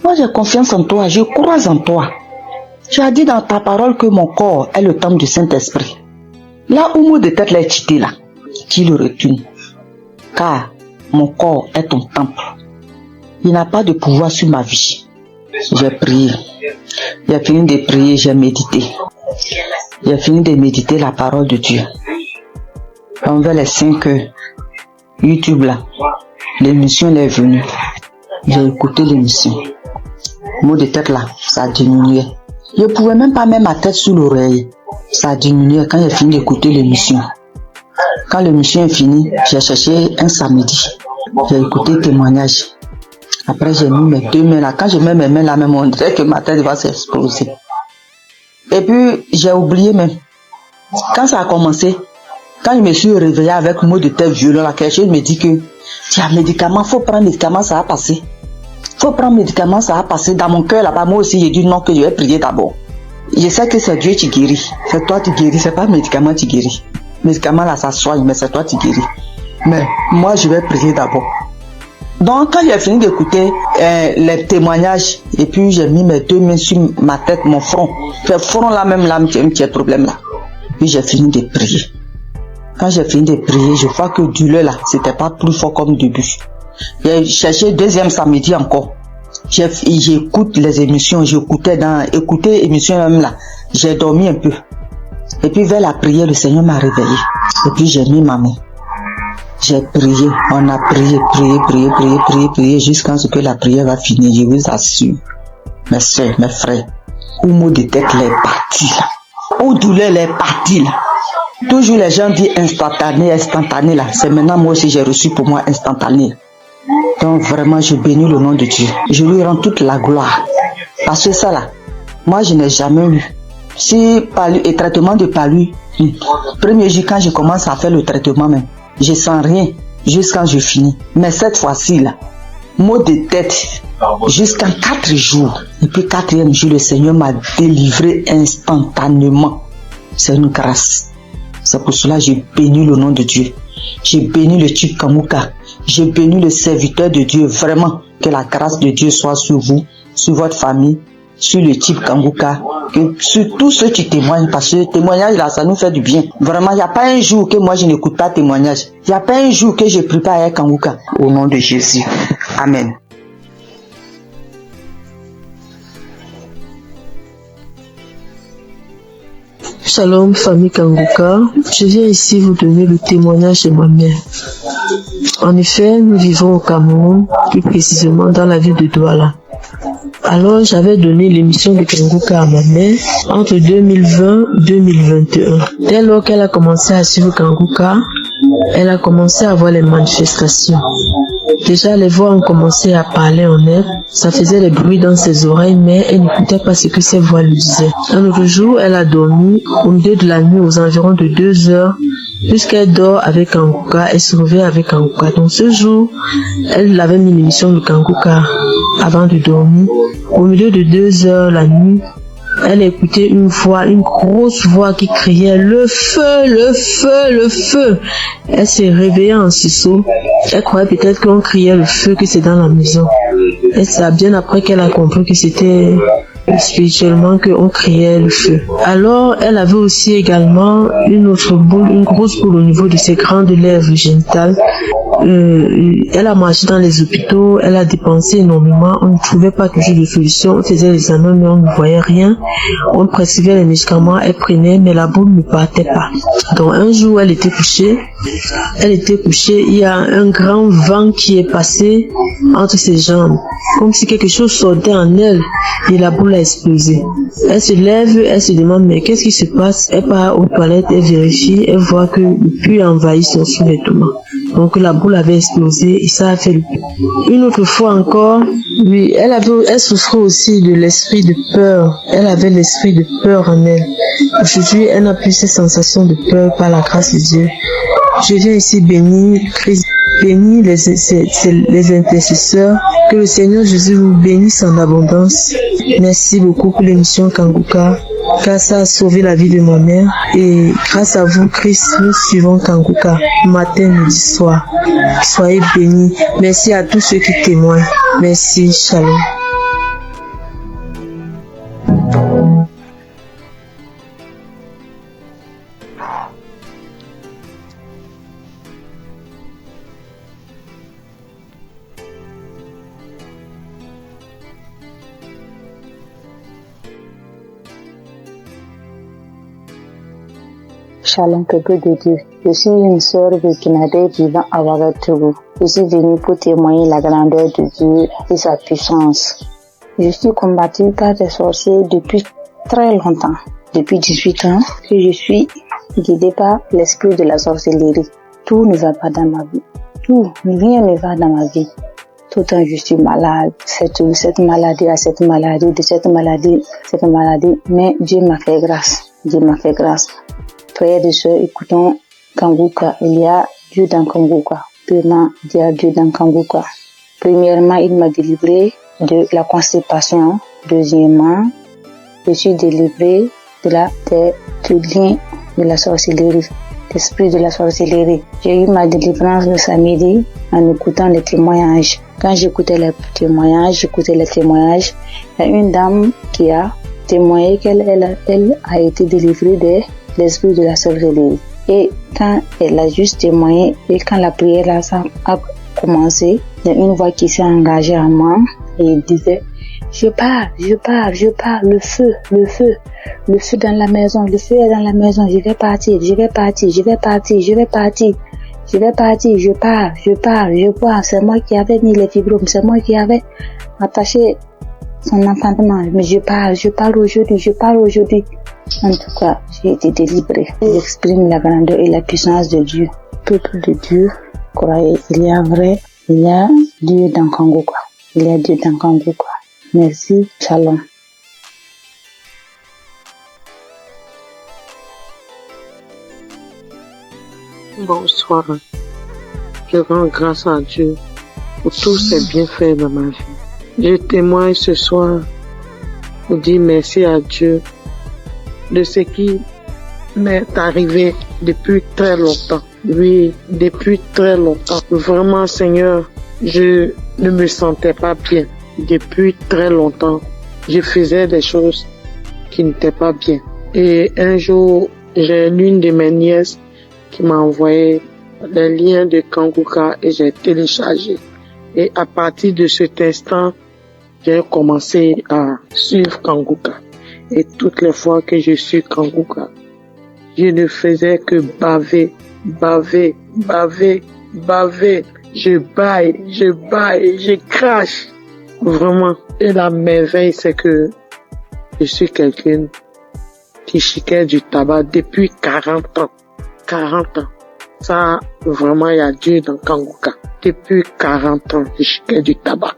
I: Moi j'ai confiance en toi, je crois en toi. Tu as dit dans ta parole que mon corps est le temple du Saint-Esprit. Là où mot de tête là est quitté là, tu le retournes. Car mon corps est ton temple. Il n'a pas de pouvoir sur ma vie. J'ai prié. J'ai fini de prier, j'ai médité. J'ai fini de méditer la parole de Dieu. Envers les 5 heures, YouTube là, l'émission est venue. J'ai écouté l'émission. Mot de tête là, ça diminuait. Je ne pouvais même pas mettre ma tête sous l'oreille. Ça diminuait quand j'ai fini d'écouter l'émission. Quand l'émission est finie, j'ai cherché un samedi. J'ai écouté le témoignage. Après, j'ai mis mes 2 mains là. Quand je mets mes mains là, même on dirait que ma tête va s'exploser. Et puis, j'ai oublié même. Quand ça a commencé, quand je me suis réveillé avec un mot de tête violent, là, quelque chose me dit que tiens, médicament, faut prendre médicament, ça va passer. Faut prendre médicament, ça va passer. Dans mon cœur là-bas, moi aussi, j'ai dit non, que je vais prier d'abord. Je sais que c'est Dieu qui guérit. C'est toi qui guéris, c'est pas le médicament qui guérit. Le médicament là, ça soigne, mais c'est toi qui guéris. Mais moi, je vais prier d'abord. Donc, quand j'ai fini d'écouter les témoignages, et puis j'ai mis mes 2 mains sur ma tête, mon front. Le front là même, là, un petit problème là. Puis j'ai fini de prier. Quand j'ai fini de prier, je vois que douleur là, c'était pas plus fort comme début. J'ai cherché 2e samedi encore. J'écoute les émissions, écouter l'émission même là. J'ai dormi un peu. Et puis vers la prière, le Seigneur m'a réveillé. Et puis j'ai mis ma main. J'ai prié, on a prié jusqu'à ce que la prière va finir. Je vous assure, mes soeurs, mes frères, où mot de tête est parti là, où douleur est parti là. Toujours les gens disent instantané là. C'est maintenant moi aussi j'ai reçu pour moi instantané. Donc vraiment je bénis le nom de Dieu. Je lui rends toute la gloire. Parce que ça là, moi je n'ai jamais eu. Si palu et traitement de palu, premier jour quand je commence à faire le traitement même, je sens rien jusqu'à je finis. Mais cette fois-ci là, maux de tête jusqu'à 4 jours. Et puis 4e jour, le Seigneur m'a délivré instantanément. C'est une grâce. C'est pour cela que j'ai béni le nom de Dieu. J'ai béni le type Kanguka. J'ai béni le serviteur de Dieu. Vraiment, que la grâce de Dieu soit sur vous, sur votre famille, sur le type Kanguka, sur tous ceux qui témoignent, parce que le témoignage là, ça nous fait du bien. Vraiment, il n'y a pas un jour que moi je n'écoute pas témoignage. Il n'y a pas un jour que je ne prie pas avec Kanguka. Au nom de Jésus. Amen.
F: Shalom, famille Kanguka. Je viens ici vous donner le témoignage de ma mère. En effet, nous vivons au Cameroun, plus précisément dans la ville de Douala. Alors, j'avais donné l'émission de Kanguka à ma mère entre 2020 et 2021. Dès lors qu'elle a commencé à suivre Kanguka, elle a commencé à voir les manifestations. Déjà, les voix ont commencé à parler en elle. Ça faisait des bruits dans ses oreilles, mais elle n'écoutait pas ce que ses voix lui disaient. Un autre jour, elle a dormi au milieu de la nuit aux environs de 2 heures. Puisqu'elle dort avec Kanguka, elle se réveille avec Kanguka. Donc ce jour, elle avait mis l'émission de Kanguka avant de dormir. Au milieu de 2 heures la nuit, elle écoutait une voix, une grosse voix qui criait « Le feu, le feu, le feu !» Elle s'est réveillée en sursaut. Elle croyait peut-être qu'on criait le feu, que c'est dans la maison. Et c'est bien après qu'elle a compris que c'était spirituellement qu'on criait le feu. Alors, elle avait aussi également une autre boule, une grosse boule au niveau de ses grandes lèvres génitales. Elle a marché dans les hôpitaux, elle a dépensé énormément, on ne trouvait pas toujours de solution, on faisait les examens mais on ne voyait rien, on prescrivait les médicaments, elle prenait mais la boule ne partait pas. Donc un jour elle était couchée, il y a un grand vent qui est passé entre ses jambes, comme si quelque chose sortait en elle et la boule a explosé. Elle se lève, elle se demande mais qu'est-ce qui se passe, elle part aux toilettes, elle vérifie, elle voit que le puits envahit son sous-vêtement. Donc la boule avait explosé et ça a fait le puits. Une autre fois encore, oui, elle souffrait aussi de l'esprit de peur. Elle avait l'esprit de peur en elle. Aujourd'hui, elle n'a plus ces sensations de peur par la grâce de Dieu. Je viens ici bénir Christ, bénir les intercesseurs. Que le Seigneur Jésus vous bénisse en abondance. Merci beaucoup pour l'émission Kanguka, car ça a sauvé la vie de ma mère. Et grâce à vous, Christ, nous suivons Kanguka, matin, midi, soir. Soyez bénis. Merci à tous ceux qui témoignent. Merci, shalom.
C: Shalom, peuple de Dieu. Je suis une sœur burkinabé vivant à Ouagadougou. Je suis venue pour témoigner la grandeur de Dieu et sa puissance. Je suis combattue par des sorciers depuis très longtemps. Depuis 18 ans que je suis guidée par l'esprit de la sorcellerie. Tout ne va pas dans ma vie. Rien ne va dans ma vie. Tout le temps je suis malade. Cette maladie, mais Dieu m'a fait grâce. Frères et sœurs, écoutons Kanguka. Il y a Dieu dans Kanguka. Premièrement, il y a Dieu dans Kanguka. Premièrement, il m'a délivré de la constipation. Deuxièmement, je suis délivré du lien de la sorcellerie, l'esprit de la sorcellerie. J'ai eu ma délivrance le samedi en écoutant les témoignages. Quand j'écoutais les témoignages, il y a une dame qui a témoigné qu'elle a été délivrée de l'esprit de la sorcellerie. Et quand elle a juste témoigné et quand la prière a commencé, il y a une voix qui s'est engagée en moi et il disait je pars, le feu dans la maison, le feu est dans la maison, je vais partir, c'est moi qui avais mis les fibromes, c'est moi qui avais attaché son enfantement, mais je pars aujourd'hui. En tout cas, j'ai été délivrée. J'exprime la grandeur et la puissance de Dieu. Peuple de Dieu, croyez, il y a Dieu dans Kanguka. Merci, shalom.
J: Bonsoir. Je rends grâce à Dieu pour tous ses bienfaits dans ma vie. Je témoigne ce soir pour dire merci à Dieu de ce qui m'est arrivé depuis très longtemps. Oui, depuis très longtemps. Vraiment, Seigneur, je ne me sentais pas bien. Depuis très longtemps, je faisais des choses qui n'étaient pas bien. Et un jour, j'ai l'une de mes nièces qui m'a envoyé les liens de Kanguka et j'ai téléchargé. Et à partir de cet instant, j'ai commencé à suivre Kanguka. Et toutes les fois que je suis Kanguka, Je ne faisais que baver. Je baille, je crache. Vraiment. Et la merveille, c'est que je suis quelqu'un qui chiquait du tabac depuis 40 ans. 40 ans. Ça, vraiment, il y a Dieu dans Kanguka. Depuis 40 ans, je chiquais du tabac.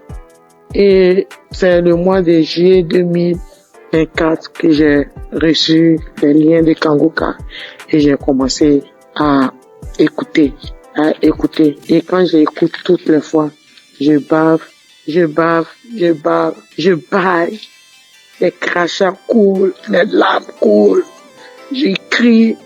J: Et c'est le mois de juillet 2024 que j'ai reçu les liens de Kanguka et j'ai commencé à écouter. Et quand j'écoute toutes les fois, je baille. Les crachats coulent, les larmes coulent. Je crie.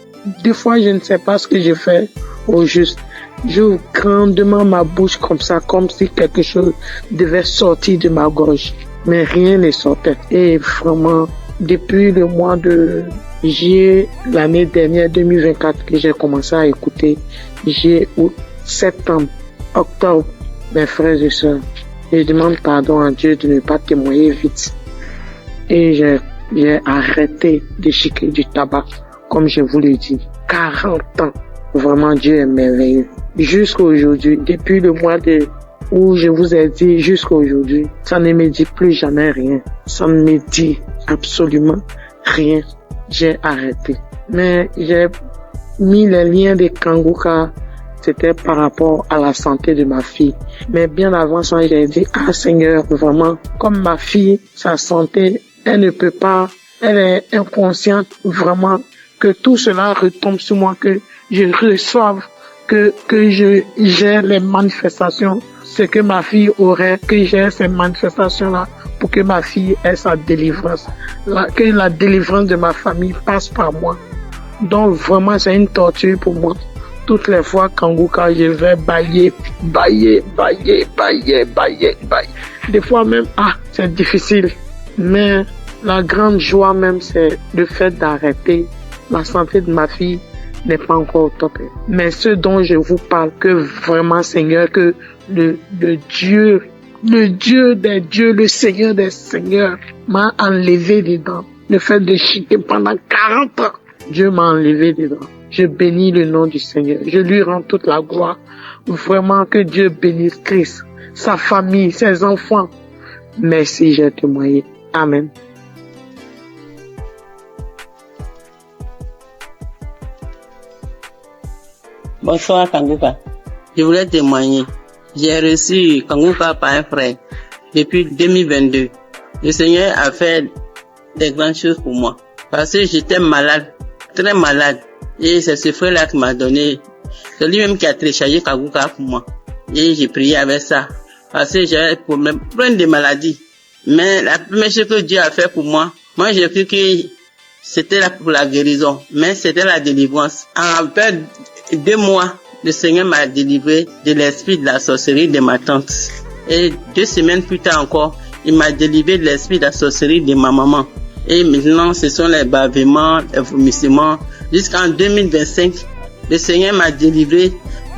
J: Des fois, je ne sais pas ce que je fais au juste. J'ouvre grandement ma bouche comme ça, comme si quelque chose devait sortir de ma gorge. Mais rien ne sortait. Et vraiment, depuis le mois de juillet, l'année dernière, 2024, que j'ai commencé à écouter, juillet, août, septembre, octobre, mes frères et sœurs, je demande pardon à Dieu de ne pas témoigner vite. Et j'ai arrêté de chiquer du tabac, comme je vous l'ai dit. 40 ans. Vraiment, Dieu est merveilleux. Jusqu'à aujourd'hui, depuis le mois où je vous ai dit jusqu'à aujourd'hui, ça ne me dit plus jamais rien. Ça ne me dit absolument rien. J'ai arrêté. Mais j'ai mis les liens de Kanguka, c'était par rapport à la santé de ma fille. Mais bien avant ça, j'ai dit, Seigneur, vraiment, comme ma fille, sa santé, elle ne peut pas, elle est inconsciente, vraiment, que tout cela retombe sur moi, que je reçoive, que j'ai les manifestations, ce que ma fille aurait, que j'ai ces manifestations-là pour que ma fille ait sa délivrance, que la délivrance de ma famille passe par moi. Donc vraiment, c'est une torture pour moi. Toutes les fois, Kanguka, je vais bailler. Des fois même, c'est difficile. Mais la grande joie même, c'est le fait d'arrêter. La santé de ma fille n'est pas encore au top. Mais ce dont je vous parle, que vraiment, Seigneur, que le Dieu des dieux, le Seigneur des seigneurs m'a enlevé dedans. Le fait de chiquer pendant 40 ans, Dieu m'a enlevé dedans. Je bénis le nom du Seigneur. Je lui rends toute la gloire. Vraiment que Dieu bénisse Christ, sa famille, ses enfants. Merci, j'ai témoigné. Amen.
K: Bonsoir Kanguka. Je voulais témoigner. J'ai reçu Kanguka par un frère depuis 2022. Le Seigneur a fait des grandes choses pour moi. Parce que j'étais malade, très malade. Et c'est ce frère-là qui m'a donné. C'est lui-même qui a téléchargé Kanguka pour moi. Et j'ai prié avec ça. Parce que j'avais plein de maladies. Mais la première chose que Dieu a fait pour moi, j'ai cru que c'était là pour la guérison. Mais c'était la délivrance. En fait, 2 mois, le Seigneur m'a délivré de l'esprit de la sorcellerie de ma tante. Et 2 semaines plus tard encore, il m'a délivré de l'esprit de la sorcellerie de ma maman. Et maintenant, ce sont les bavements, les vomissements. Jusqu'en 2025, le Seigneur m'a délivré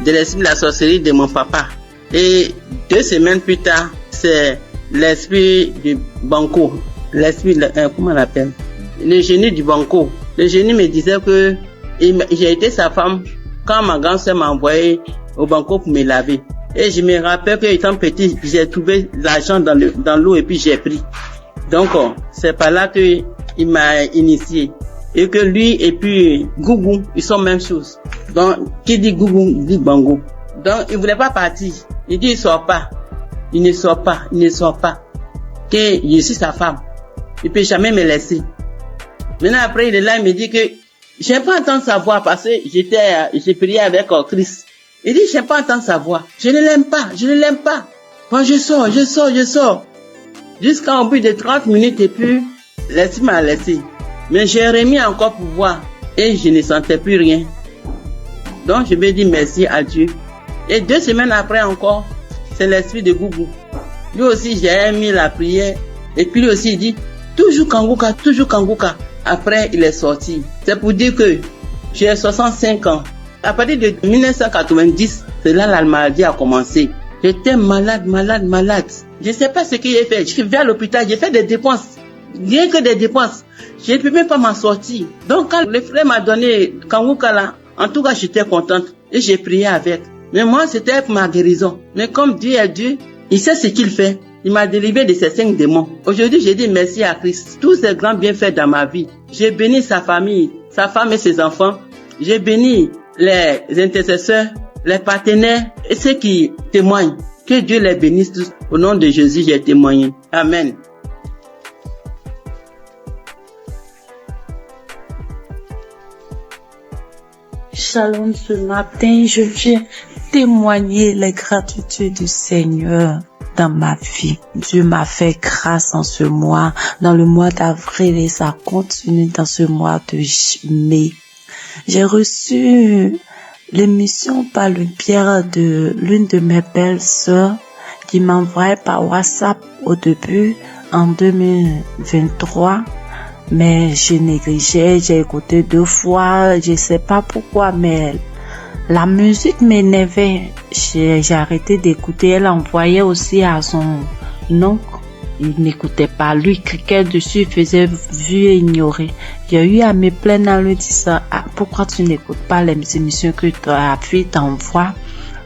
K: de l'esprit de la sorcellerie de mon papa. Et 2 semaines plus tard, c'est l'esprit du banco. L'esprit, comment on l'appelle? Le génie du banco. Le génie me disait que j'ai été sa femme quand ma grand-sœur m'a envoyé au banco pour me laver. Et je me rappelle que étant petit, j'ai trouvé l'argent dans l'eau et puis j'ai pris. Donc, c'est par là que il m'a initié. Et que lui et puis Gougou, ils sont même chose. Donc, qui dit Gougou, dit Bango. Donc, il voulait pas partir. Il dit, il ne sort pas. Que je suis sa femme. Il peut jamais me laisser. Maintenant, après, il est là, il me dit que j'aime pas entendre sa voix parce que j'ai prié avec Christ. Il dit, j'aime pas entendre sa voix. Je ne l'aime pas. Moi, je sors. Jusqu'à au bout de 30 minutes et puis, l'esprit m'a laissé. Mais j'ai remis encore pour voir et je ne sentais plus rien. Donc, je vais dire merci à Dieu. Et 2 semaines après encore, c'est l'esprit de Gougou. Lui aussi, j'ai mis la prière. Et puis lui aussi, il dit, toujours Kanguka. Après, il est sorti. C'est pour dire que j'ai 65 ans. À partir de 1990, c'est là la maladie a commencé. J'étais malade. Je ne sais pas ce que j'ai fait. Je suis venu à l'hôpital, j'ai fait des dépenses. rien que des dépenses. Je ne peux même pas m'en sortir. Donc quand le frère m'a donné Kanguka là, en tout cas j'étais contente et j'ai prié avec. Mais moi c'était pour ma guérison. Mais comme Dieu est Dieu, il sait ce qu'il fait. Il m'a délivré de ces 5 démons. Aujourd'hui j'ai dit merci à Christ. Tous ces grands bienfaits dans ma vie. J'ai béni sa famille, sa femme et ses enfants. J'ai béni les intercesseurs, les partenaires et ceux qui témoignent. Que Dieu les bénisse tous. Au nom de Jésus, j'ai témoigné. Amen.
L: Shalom, ce matin, je viens témoigner les gratitudes du Seigneur dans ma vie. Dieu m'a fait grâce en ce mois, dans le mois d'avril, et ça continue dans ce mois de mai. J'ai reçu l'émission par le biais de l'une de mes belles sœurs qui m'envoyait par WhatsApp au début en 2023. Mais je négligeais, j'ai écouté 2 fois, je sais pas pourquoi, mais la musique m'énervait. J'ai arrêté d'écouter. Elle envoyait aussi à son oncle. Il n'écoutait pas. Lui, cliquait dessus, il faisait vu et ignorer. J'ai eu à me plaindre en lui disant, pourquoi tu n'écoutes pas les émissions que ta fille t'envoie?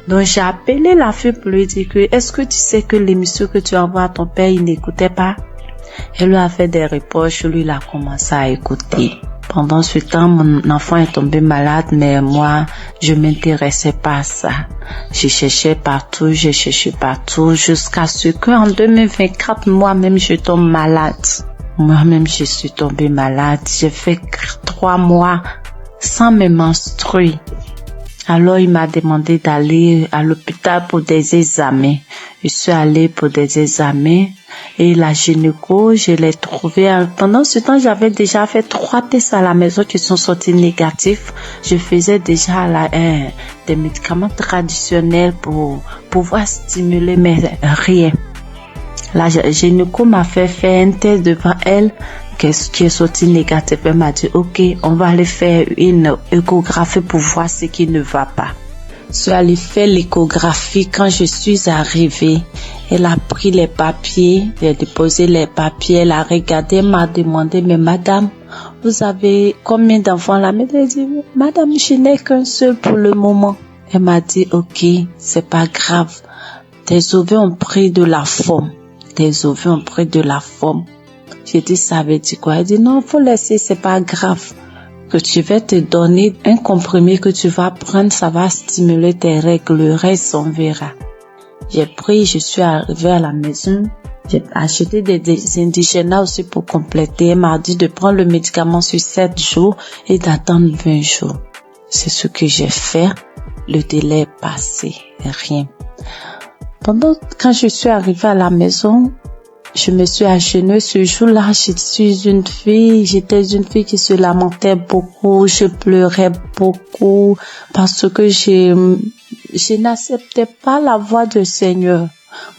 L: Donc j'ai appelé la fille pour lui dire que, est-ce que tu sais que l'émission que tu envoies à ton père, il n'écoutait pas? Elle lui a fait des reproches, lui il a commencé à écouter. Pendant ce temps, mon enfant est tombé malade, mais moi, je m'intéressais pas à ça. Je cherchais partout, jusqu'à ce qu'en 2024, moi-même, je tombe malade. Moi-même, je suis tombée malade. J'ai fait 3 mois sans me menstruer. Alors, il m'a demandé d'aller à l'hôpital pour des examens. Je suis allée pour des examens et la gynéco, je l'ai trouvée. Pendant ce temps, j'avais déjà fait 3 tests à la maison qui sont sortis négatifs. Je faisais déjà des médicaments traditionnels pour pouvoir stimuler, mais rien. La gynéco m'a fait faire un test devant elle qui est sorti négatif. Elle m'a dit, ok, on va aller faire une échographie pour voir ce qui ne va pas. Je suis allée faire l'échographie. Quand je suis arrivée, elle a pris les papiers, j'ai déposé les papiers, elle a regardé, elle m'a demandé, mais madame, vous avez combien d'enfants là? Elle m'a dit, madame, je n'ai qu'un seul pour le moment. Elle m'a dit, ok, c'est pas grave. Tes ovaires ont pris de la forme. Tes ovaires ont pris de la forme. J'ai dit, ça veut dire quoi? Elle dit, non, faut laisser, c'est pas grave. Que tu vas te donner un comprimé que tu vas prendre, ça va stimuler tes règles, le reste on verra. J'ai pris, je suis arrivée à la maison, j'ai acheté des indigènes aussi pour compléter. Elle m'a dit de prendre le médicament sur 7 jours et d'attendre 20 jours. C'est ce que j'ai fait. Le délai est passé, rien. Quand je suis arrivée à la maison, je me suis agenouillée ce jour-là. J'étais une fille qui se lamentait beaucoup. Je pleurais beaucoup parce que je n'acceptais pas la voix du Seigneur.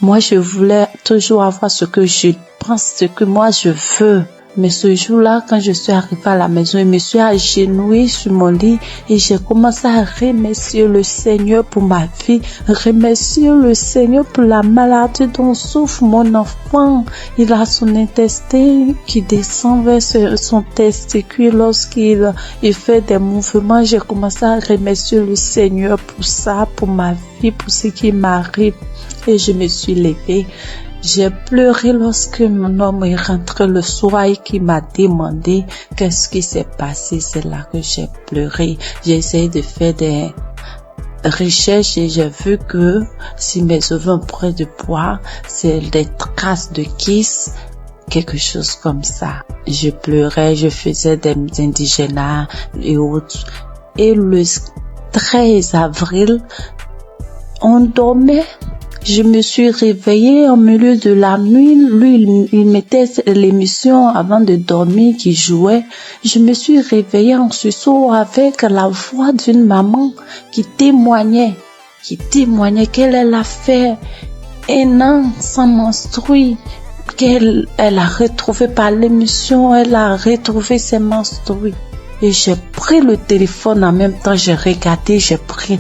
L: Moi, je voulais toujours avoir ce que je pense, ce que moi je veux. Mais ce jour-là, quand je suis arrivée à la maison, je me suis agenouillée sur mon lit et j'ai commencé à remercier le Seigneur pour ma vie, remercier le Seigneur pour la maladie dont souffre mon enfant. Il a son intestin qui descend vers son testicule lorsqu'il fait des mouvements. J'ai commencé à remercier le Seigneur pour ça, pour ma vie, pour ce qui m'arrive. Et je me suis levée. J'ai pleuré lorsque mon homme est rentré le soir et qui m'a demandé qu'est-ce qui s'est passé. C'est là que j'ai pleuré. J'ai essayé de faire des recherches et j'ai vu que si mes ovaires ont pris de poids, c'est des traces de kiss, quelque chose comme ça. Je pleurais, je faisais des indigénats et autres. Et le 13 avril, on dormait. Je me suis réveillée au milieu de la nuit. Lui, il mettait l'émission avant de dormir qui jouait. Je me suis réveillée en sursaut avec la voix d'une maman qui témoignait qu'elle a fait 1 an sans menstruer, qu'elle a retrouvé par l'émission, elle a retrouvé ses menstrues. Et j'ai pris le téléphone en même temps, j'ai regardé, j'ai pris...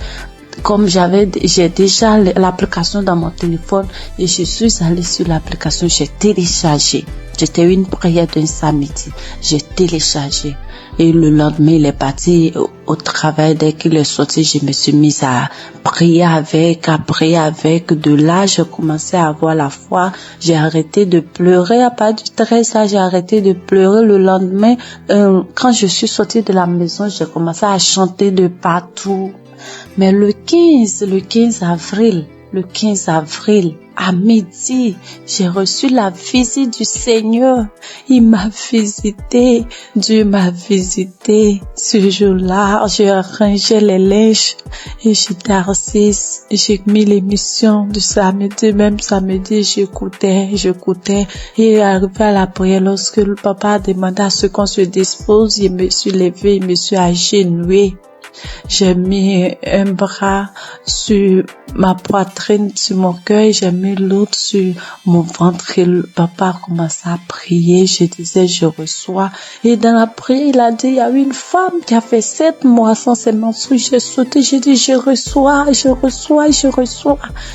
L: Comme j'ai déjà l'application dans mon téléphone et je suis allée sur l'application, j'ai téléchargé. C'était une prière d'un samedi. J'ai téléchargé. Et le lendemain, il est parti au travail. Dès qu'il est sorti, je me suis mise à prier avec, De là, je commençais à avoir la foi. J'ai arrêté de pleurer. À partir du 13, là, j'ai arrêté de pleurer. Le lendemain, quand je suis sortie de la maison, j'ai commencé à chanter de partout. Mais le 15 avril, à midi, j'ai reçu la visite du Seigneur. Il m'a visité. Dieu m'a visité. Ce jour-là, j'ai rangé les linges et j'étais assise. J'ai mis l'émission du samedi. Même samedi, j'écoutais. Et arrivé à la prière, lorsque le papa a demandé à ce qu'on se dispose, je me suis levée, je me suis agenouillée. J'ai mis un bras sur ma poitrine, sur mon cœur, j'ai mis l'autre sur mon ventre et le papa a commencé à prier. Je disais, je reçois. Et dans la prière, il a dit, il y a une femme qui a fait 7 mois sans ses menstrues. J'ai sauté, j'ai dit, je reçois.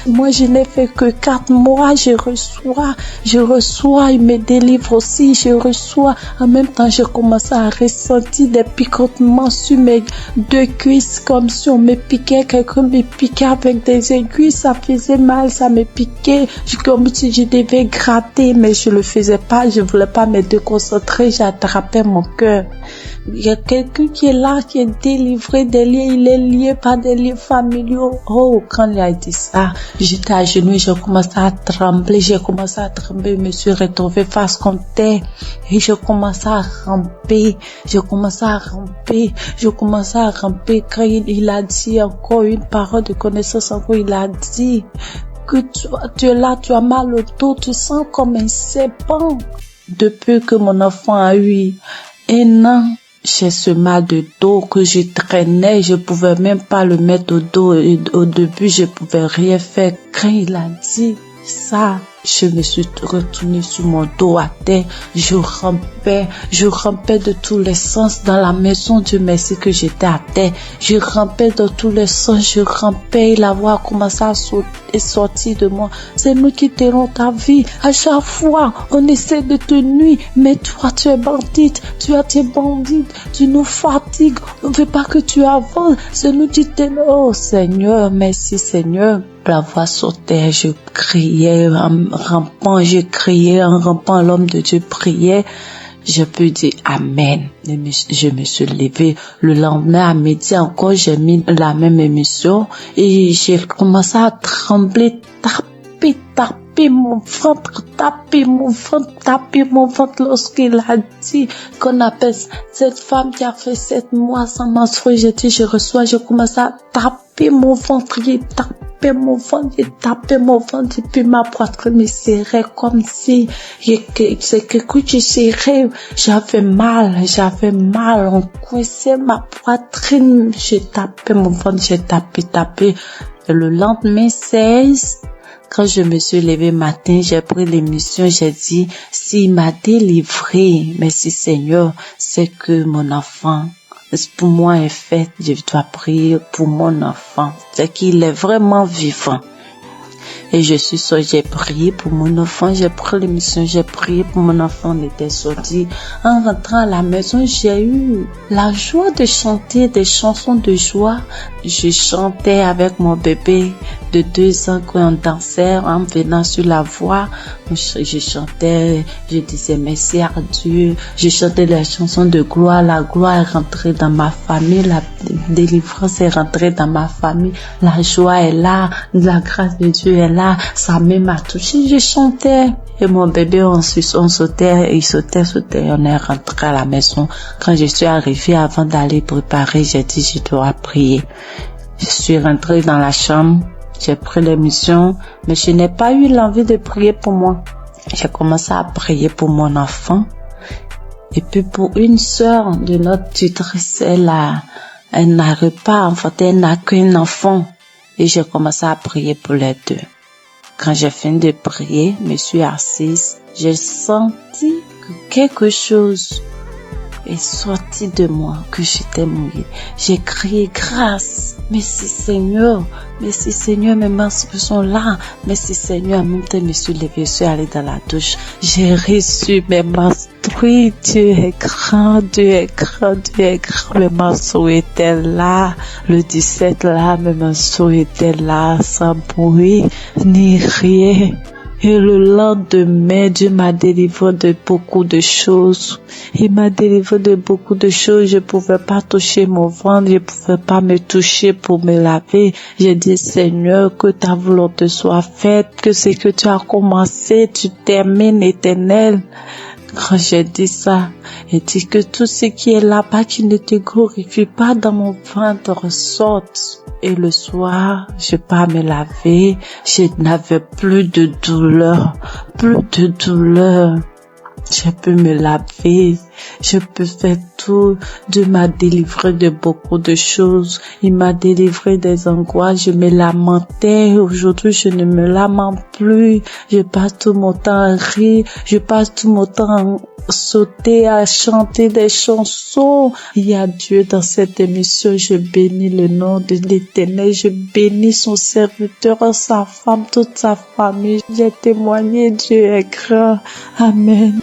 L: Moi, je n'ai fait que 4 mois, je reçois. Il me délivre aussi, je reçois. En même temps, j'ai commencé à ressentir des picotements sur mes 2 cuisses, comme si on me piquait, quelqu'un me piquait avec des aiguilles, ça faisait mal, ça me piquait, comme si je devais gratter, mais je le faisais pas, je voulais pas me déconcentrer, j'attrapais mon cœur. Il y a quelqu'un qui est là, qui est délivré des liens, il est lié par des liens familiaux. Oh, quand il a dit ça, j'étais à genoux, j'ai commencé à trembler, je me suis retrouvée face contre terre et je commençais à ramper. Quand il a dit encore une parole de connaissance, il a dit que tu es là, tu as mal au dos, tu sens comme un serpent. Depuis que mon enfant a eu 1 an, j'ai ce mal de dos que je traînais, je pouvais même pas le mettre au dos. Et au début, je pouvais rien faire. Quand il a dit ça, je me suis retournée sur mon dos à terre. Je rampais de tous les sens dans la maison. Dieu merci que j'étais à terre. Je rampais dans tous les sens, et la voix a commencé à sortir de moi. C'est nous qui t'aurons ta vie. À chaque fois, on essaie de te nuire, mais toi, tu es bandite. Tu nous fatigues. On ne veut pas que tu avances. C'est nous qui t'aimons. Oh Seigneur, merci Seigneur. La voix sautait, je criais en rampant, l'homme de Dieu priait. Je peux dire Amen. Je me suis levée. Le lendemain à midi encore, j'ai mis la même émission et j'ai commencé à trembler, taper mon ventre lorsqu'il a dit qu'on appelle cette femme qui a fait 7 mois sans menstruer. J'ai dit je reçois, j'ai commencé à taper mon ventre, j'ai tapé mon ventre et puis ma poitrine me serrait comme si c'est quelque chose qui serrait. J'avais mal, on coinçait ma poitrine, j'ai tapé mon ventre, j'ai tapé. Et le lendemain 16, quand je me suis levée matin, j'ai pris l'émission, j'ai dit, s'il m'a délivré, merci Seigneur, c'est que mon enfant, pour moi est fait, je dois prier pour mon enfant, c'est qu'il est vraiment vivant. Et j'ai prié pour mon enfant, j'ai pris l'émission, j'ai prié pour mon enfant, on était sorti. En rentrant à la maison, j'ai eu la joie de chanter des chansons de joie. Je chantais avec mon bébé de 2 ans quand on dansait en venant sur la voie. Je chantais, je disais merci à Dieu. Je chantais les chansons de gloire. La gloire est rentrée dans ma famille, la délivrance est rentrée dans ma famille. La joie est là, la grâce de Dieu est là. Sa main m'a touché, je chantais. Et mon bébé, on sautait, il sautait, on est rentré à la maison. Quand je suis arrivée, avant d'aller préparer, j'ai dit, je dois prier. Je suis rentrée dans la chambre, j'ai pris l'émission, mais je n'ai pas eu l'envie de prier pour moi. J'ai commencé à prier pour mon enfant. Et puis pour une sœur de notre tutrice, elle n'arrive pas à enfanter, elle n'a qu'un enfant. Et j'ai commencé à prier pour les 2. Quand j'ai fini de prier, je me suis assise, j'ai senti que quelque chose est sorti de moi, que j'étais mouillée. J'ai crié grâce. grâce. Merci Seigneur. Merci Seigneur, mes mains sont là. Merci Seigneur, même temps, je suis levée, je suis allée dans la douche. J'ai reçu mes menstrues. Dieu est grand, Dieu est grand, Dieu est grand. Mes menstrues étaient là. Le 17 là, mes menstrues étaient là, sans bruit, ni rien. Et le lendemain, Dieu m'a délivré de beaucoup de choses. Il m'a délivré de beaucoup de choses. Je pouvais pas toucher mon ventre, je pouvais pas me toucher pour me laver. J'ai dit, Seigneur, que ta volonté soit faite, que ce que tu as commencé, tu termines, Éternel. Quand j'ai dit ça, il dit que tout ce qui est là-bas qui ne te glorifie pas dans mon ventre sorte. Et le soir, je pars me laver, je n'avais plus de douleur, Je peux me laver, je peux faire tout. Dieu m'a délivré de beaucoup de choses. Il m'a délivré des angoisses. Je me lamentais. Aujourd'hui, je ne me lamente plus. Je passe tout mon temps à rire. Je passe tout mon temps à sauter, à chanter des chansons. Il y a Dieu dans cette émission. Je bénis le nom de l'Éternel. Je bénis son serviteur, sa femme, toute sa famille. J'ai témoigné. Dieu est grand. Amen.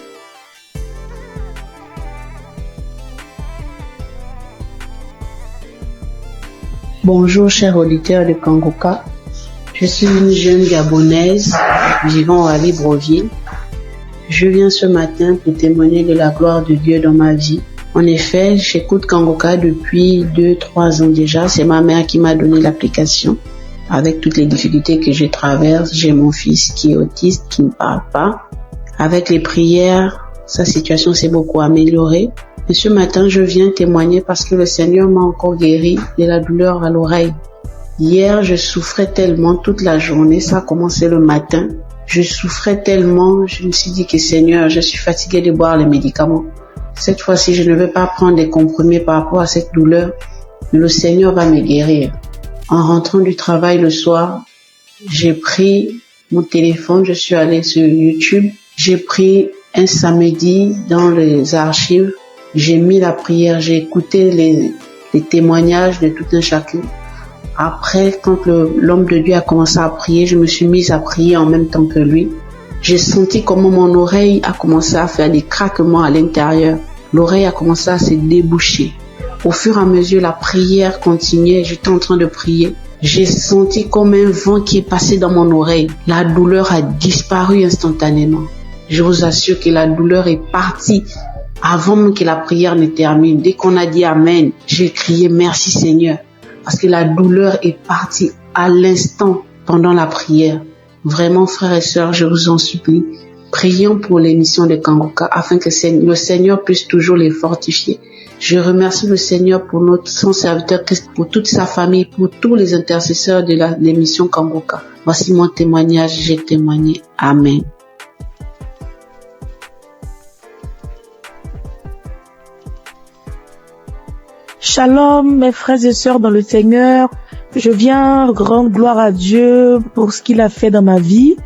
M: Bonjour chers auditeurs de Kangoka, je suis une jeune Gabonaise vivant à Libreville. Je viens ce matin pour témoigner de la gloire de Dieu dans ma vie. En effet, j'écoute Kangoka depuis 2-3 ans déjà. C'est ma mère qui m'a donné l'application. Avec toutes les difficultés que je traverse, j'ai mon fils qui est autiste, qui ne parle pas. Avec les prières, sa situation s'est beaucoup améliorée. Et ce matin, je viens témoigner parce que le Seigneur m'a encore guéri de la douleur à l'oreille. Hier, je souffrais tellement toute la journée, ça a commencé le matin. Je souffrais tellement, je me suis dit que Seigneur, je suis fatiguée de boire les médicaments. Cette fois-ci, je ne vais pas prendre des comprimés par rapport à cette douleur. Le Seigneur va me guérir. En rentrant du travail le soir, j'ai pris mon téléphone, je suis allée sur YouTube. J'ai pris un samedi dans les archives. J'ai mis la prière, j'ai écouté les témoignages de tout un chacun. Après, quand l'homme de Dieu a commencé à prier, je me suis mise à prier en même temps que lui. J'ai senti comment mon oreille a commencé à faire des craquements à l'intérieur. L'oreille a commencé à se déboucher. Au fur et à mesure, la prière continuait. J'étais en train de prier. J'ai senti comme un vent qui est passé dans mon oreille. La douleur a disparu instantanément. Je vous assure que la douleur est partie avant même que la prière ne termine. Dès qu'on a dit Amen, j'ai crié merci Seigneur. Parce que la douleur est partie à l'instant pendant la prière. Vraiment, frères et sœurs, je vous en supplie, prions pour l'émission de Kangoka afin que le Seigneur puisse toujours les fortifier. Je remercie le Seigneur pour son serviteur, pour toute sa famille, pour tous les intercesseurs de l'émission Kangoka. Voici mon témoignage, j'ai témoigné. Amen.
F: Shalom, mes frères et sœurs dans le Seigneur. Je viens rendre gloire à Dieu pour ce qu'il a fait dans ma vie,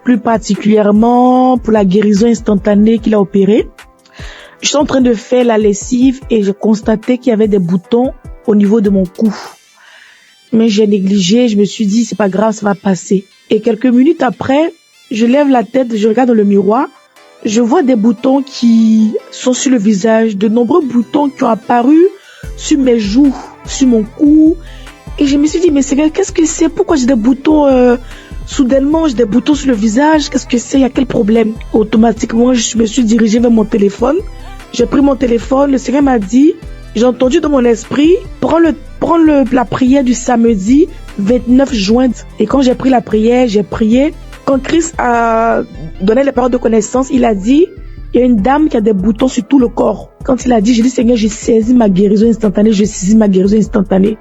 F: plus particulièrement pour la guérison instantanée qu'il a opérée. Je suis en train de faire la lessive et j'ai constaté qu'il y avait des boutons au niveau de mon cou. Mais j'ai négligé, je me suis dit c'est pas grave, ça va passer. Et quelques minutes après, je lève la tête, je regarde dans le miroir, je vois des boutons qui sont sur le visage, de nombreux boutons qui ont apparu sur mes joues, sur mon cou. Et je me suis dit, mais Seigneur, qu'est-ce que c'est? Pourquoi j'ai des boutons soudainement, j'ai des boutons sur le visage? Qu'est-ce que c'est? Il y a quel problème? Automatiquement, je me suis dirigée vers mon téléphone. J'ai pris mon téléphone. Le Seigneur m'a dit, j'ai entendu dans mon esprit, prends la prière du samedi 29 juin. Et quand j'ai pris la prière, j'ai prié. Quand Christ a donné les paroles de connaissance, il a dit, il y a une dame qui a des boutons sur tout le corps. Quand il a dit, j'ai dit, Seigneur, j'ai saisi ma guérison instantanée, j'ai saisi ma guérison instantanée.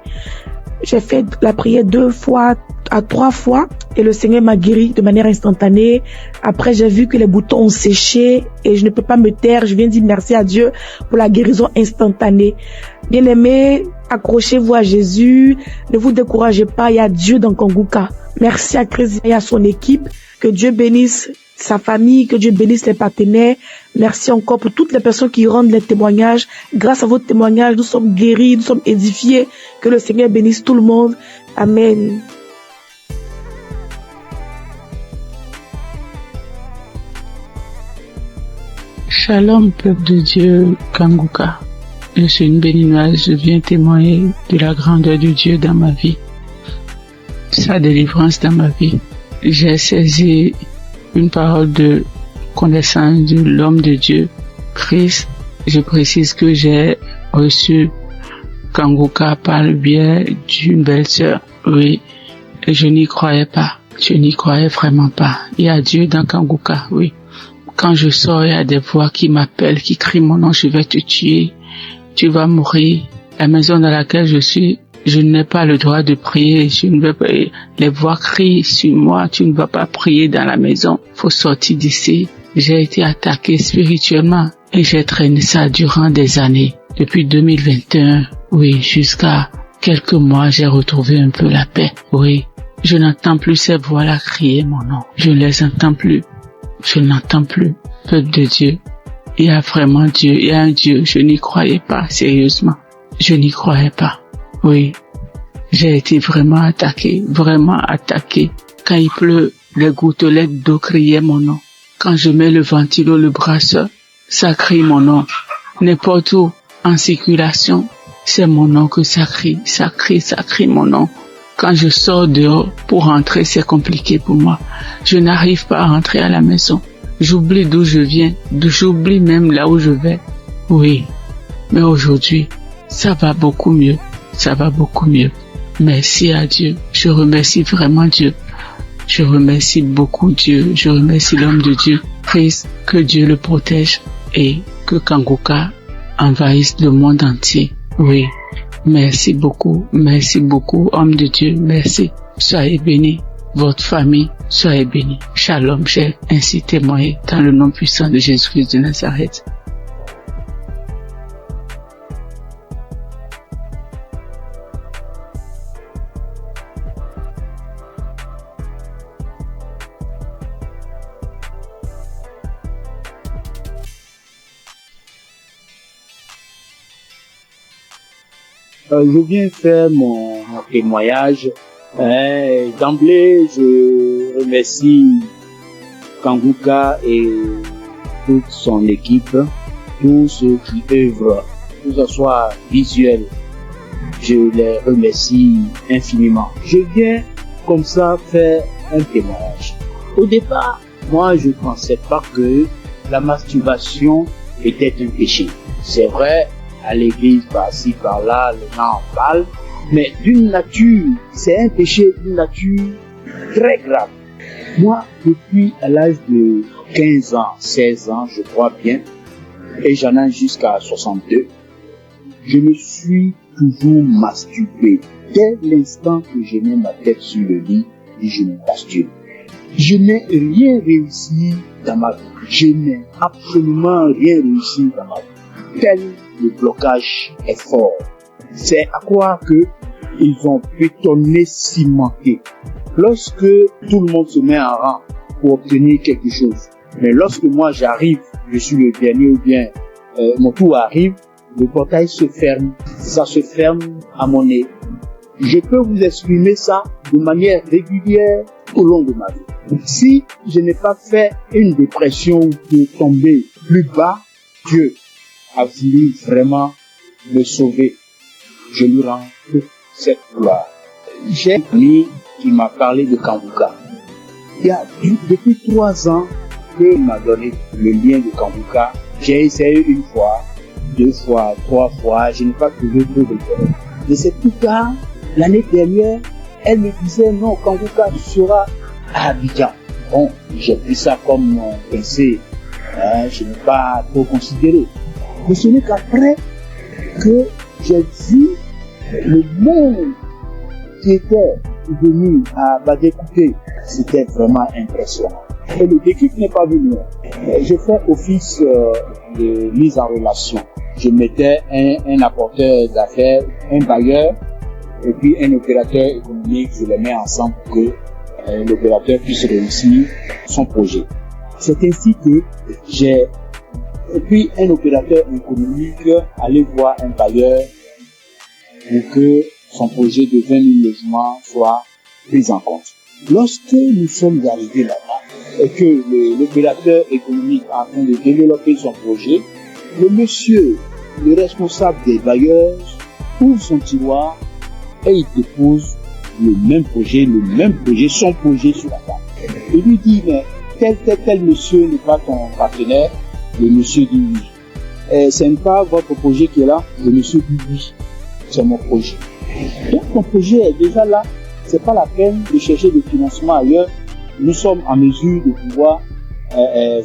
F: J'ai fait la prière 2 fois à 3 fois et le Seigneur m'a guéri de manière instantanée. Après, j'ai vu que les boutons ont séché et je ne peux pas me taire. Je viens dire merci à Dieu pour la guérison instantanée. Bien-aimés, accrochez-vous à Jésus. Ne vous découragez pas. Il y a Dieu dans Kangoka. Merci à Christ et à son équipe. Que Dieu bénisse sa famille, que Dieu bénisse les partenaires. Merci encore pour toutes les personnes qui rendent les témoignages. Grâce à votre témoignage, nous sommes guéris, nous sommes édifiés. Que le Seigneur bénisse tout le monde. Amen.
N: Shalom, peuple de Dieu, Kanguka. Je suis une béninoise, je viens témoigner de la grandeur de Dieu dans ma vie, sa délivrance dans ma vie. J'ai saisi une parole de connaissance de l'homme de Dieu, Christ. Je précise que j'ai reçu Kanguka par le biais d'une belle-sœur. Oui, et je n'y croyais pas. Je n'y croyais vraiment pas. Il y a Dieu dans Kanguka, oui. Quand je sors, il y a des voix qui m'appellent, qui crient mon nom, je vais te tuer, tu vas mourir. La maison dans laquelle je suis, je n'ai pas le droit de prier, je ne veux pas, les voix crient sur moi, tu ne vas pas prier dans la maison, faut sortir d'ici. J'ai été attaqué spirituellement et j'ai traîné ça durant des années. Depuis 2021, oui, jusqu'à quelques mois, j'ai retrouvé un peu la paix, oui. Je n'entends plus ces voix-là crier mon nom, je ne les entends plus. Je n'entends plus. Peuple de Dieu, il y a vraiment Dieu, il y a un Dieu. Je n'y croyais pas, sérieusement. Je n'y croyais pas. Oui, j'ai été vraiment attaqué. Quand il pleut, les gouttelettes d'eau criaient mon nom. Quand je mets le ventilo, le brasseur, ça crie mon nom. N'importe où, en circulation, c'est mon nom que ça crie mon nom. Quand je sors dehors pour rentrer, c'est compliqué pour moi. Je n'arrive pas à rentrer à la maison. J'oublie d'où je viens, j'oublie même là où je vais. Oui, mais aujourd'hui, ça va beaucoup mieux. Merci à Dieu. Je remercie vraiment Dieu. Je remercie beaucoup Dieu. Je remercie l'homme de Dieu. Christ, que Dieu le protège et que Kanguka envahisse le monde entier. Oui. Merci beaucoup, homme de Dieu, merci. Soyez bénis, votre famille, soyez bénis. Shalom, j'ai ainsi témoigné dans le nom puissant de Jésus-Christ de Nazareth.
O: Je viens faire mon témoignage. D'emblée, je remercie Kanguka et toute son équipe, tous ceux qui œuvrent, que ce soit visuel. Je les remercie infiniment. Je viens comme ça faire un témoignage. Au départ, moi, je ne pensais pas que la masturbation était un péché. C'est vrai, à l'église, par-ci, par-là, les gens en parlent, mais d'une nature, c'est un péché d'une nature très grave. Moi, depuis à l'âge de 15 ans, 16 ans, je crois bien, et j'en ai jusqu'à 62, je me suis toujours masturbé. Dès l'instant que je mets ma tête sur le lit, je me masturbe. Je n'ai rien réussi dans ma vie. Je n'ai absolument rien réussi dans ma vie. Tel le blocage est fort. C'est à croire que ils ont bétonné, cimenté. Lorsque tout le monde se met en rang pour obtenir quelque chose, mais lorsque moi j'arrive, je suis le dernier ou bien mon tour arrive, le portail se ferme. Ça se ferme à mon nez. Je peux vous exprimer ça de manière régulière au long de ma vie. Si je n'ai pas fait une dépression de tomber plus bas, Dieu a voulu vraiment me sauver. Je lui rends toute cette gloire. J'ai un ami qui m'a parlé de Kanguka. Il y a depuis 3 ans qu'il m'a donné le lien de Kanguka. J'ai essayé 1 fois, 2 fois, 3 fois, je n'ai pas trouvé de temps. De cette plus tard, l'année dernière, elle me disait non, Kanguka sera à Abidjan. Bon, j'ai pris ça comme mon pensée. Je n'ai pas trop considéré. Mais ce n'est qu'après que j'ai vu le monde qui était venu à Badékouté. C'était vraiment impressionnant. Et le déclic n'est pas venu. J'ai fait office de mise en relation. Je mettais un apporteur d'affaires, un bailleur et puis un opérateur économique. Je les mets ensemble pour que l'opérateur puisse réussir son projet. C'est ainsi que j'ai puis un opérateur économique aller voir un bailleur pour que son projet de 20 000 logements soit pris en compte. Lorsque nous sommes arrivés là-bas et que l'opérateur économique est en train de développer son projet, le monsieur, le responsable des bailleurs, ouvre son tiroir et il dépose le même projet, son projet sur la table. Il lui dit, mais tel monsieur n'est pas ton partenaire. Le monsieur dit oui. Ce n'est pas votre projet qui est là. Le monsieur dit oui. C'est mon projet. Donc mon projet est déjà là. C'est pas la peine de chercher des financements ailleurs. Nous sommes en mesure de pouvoir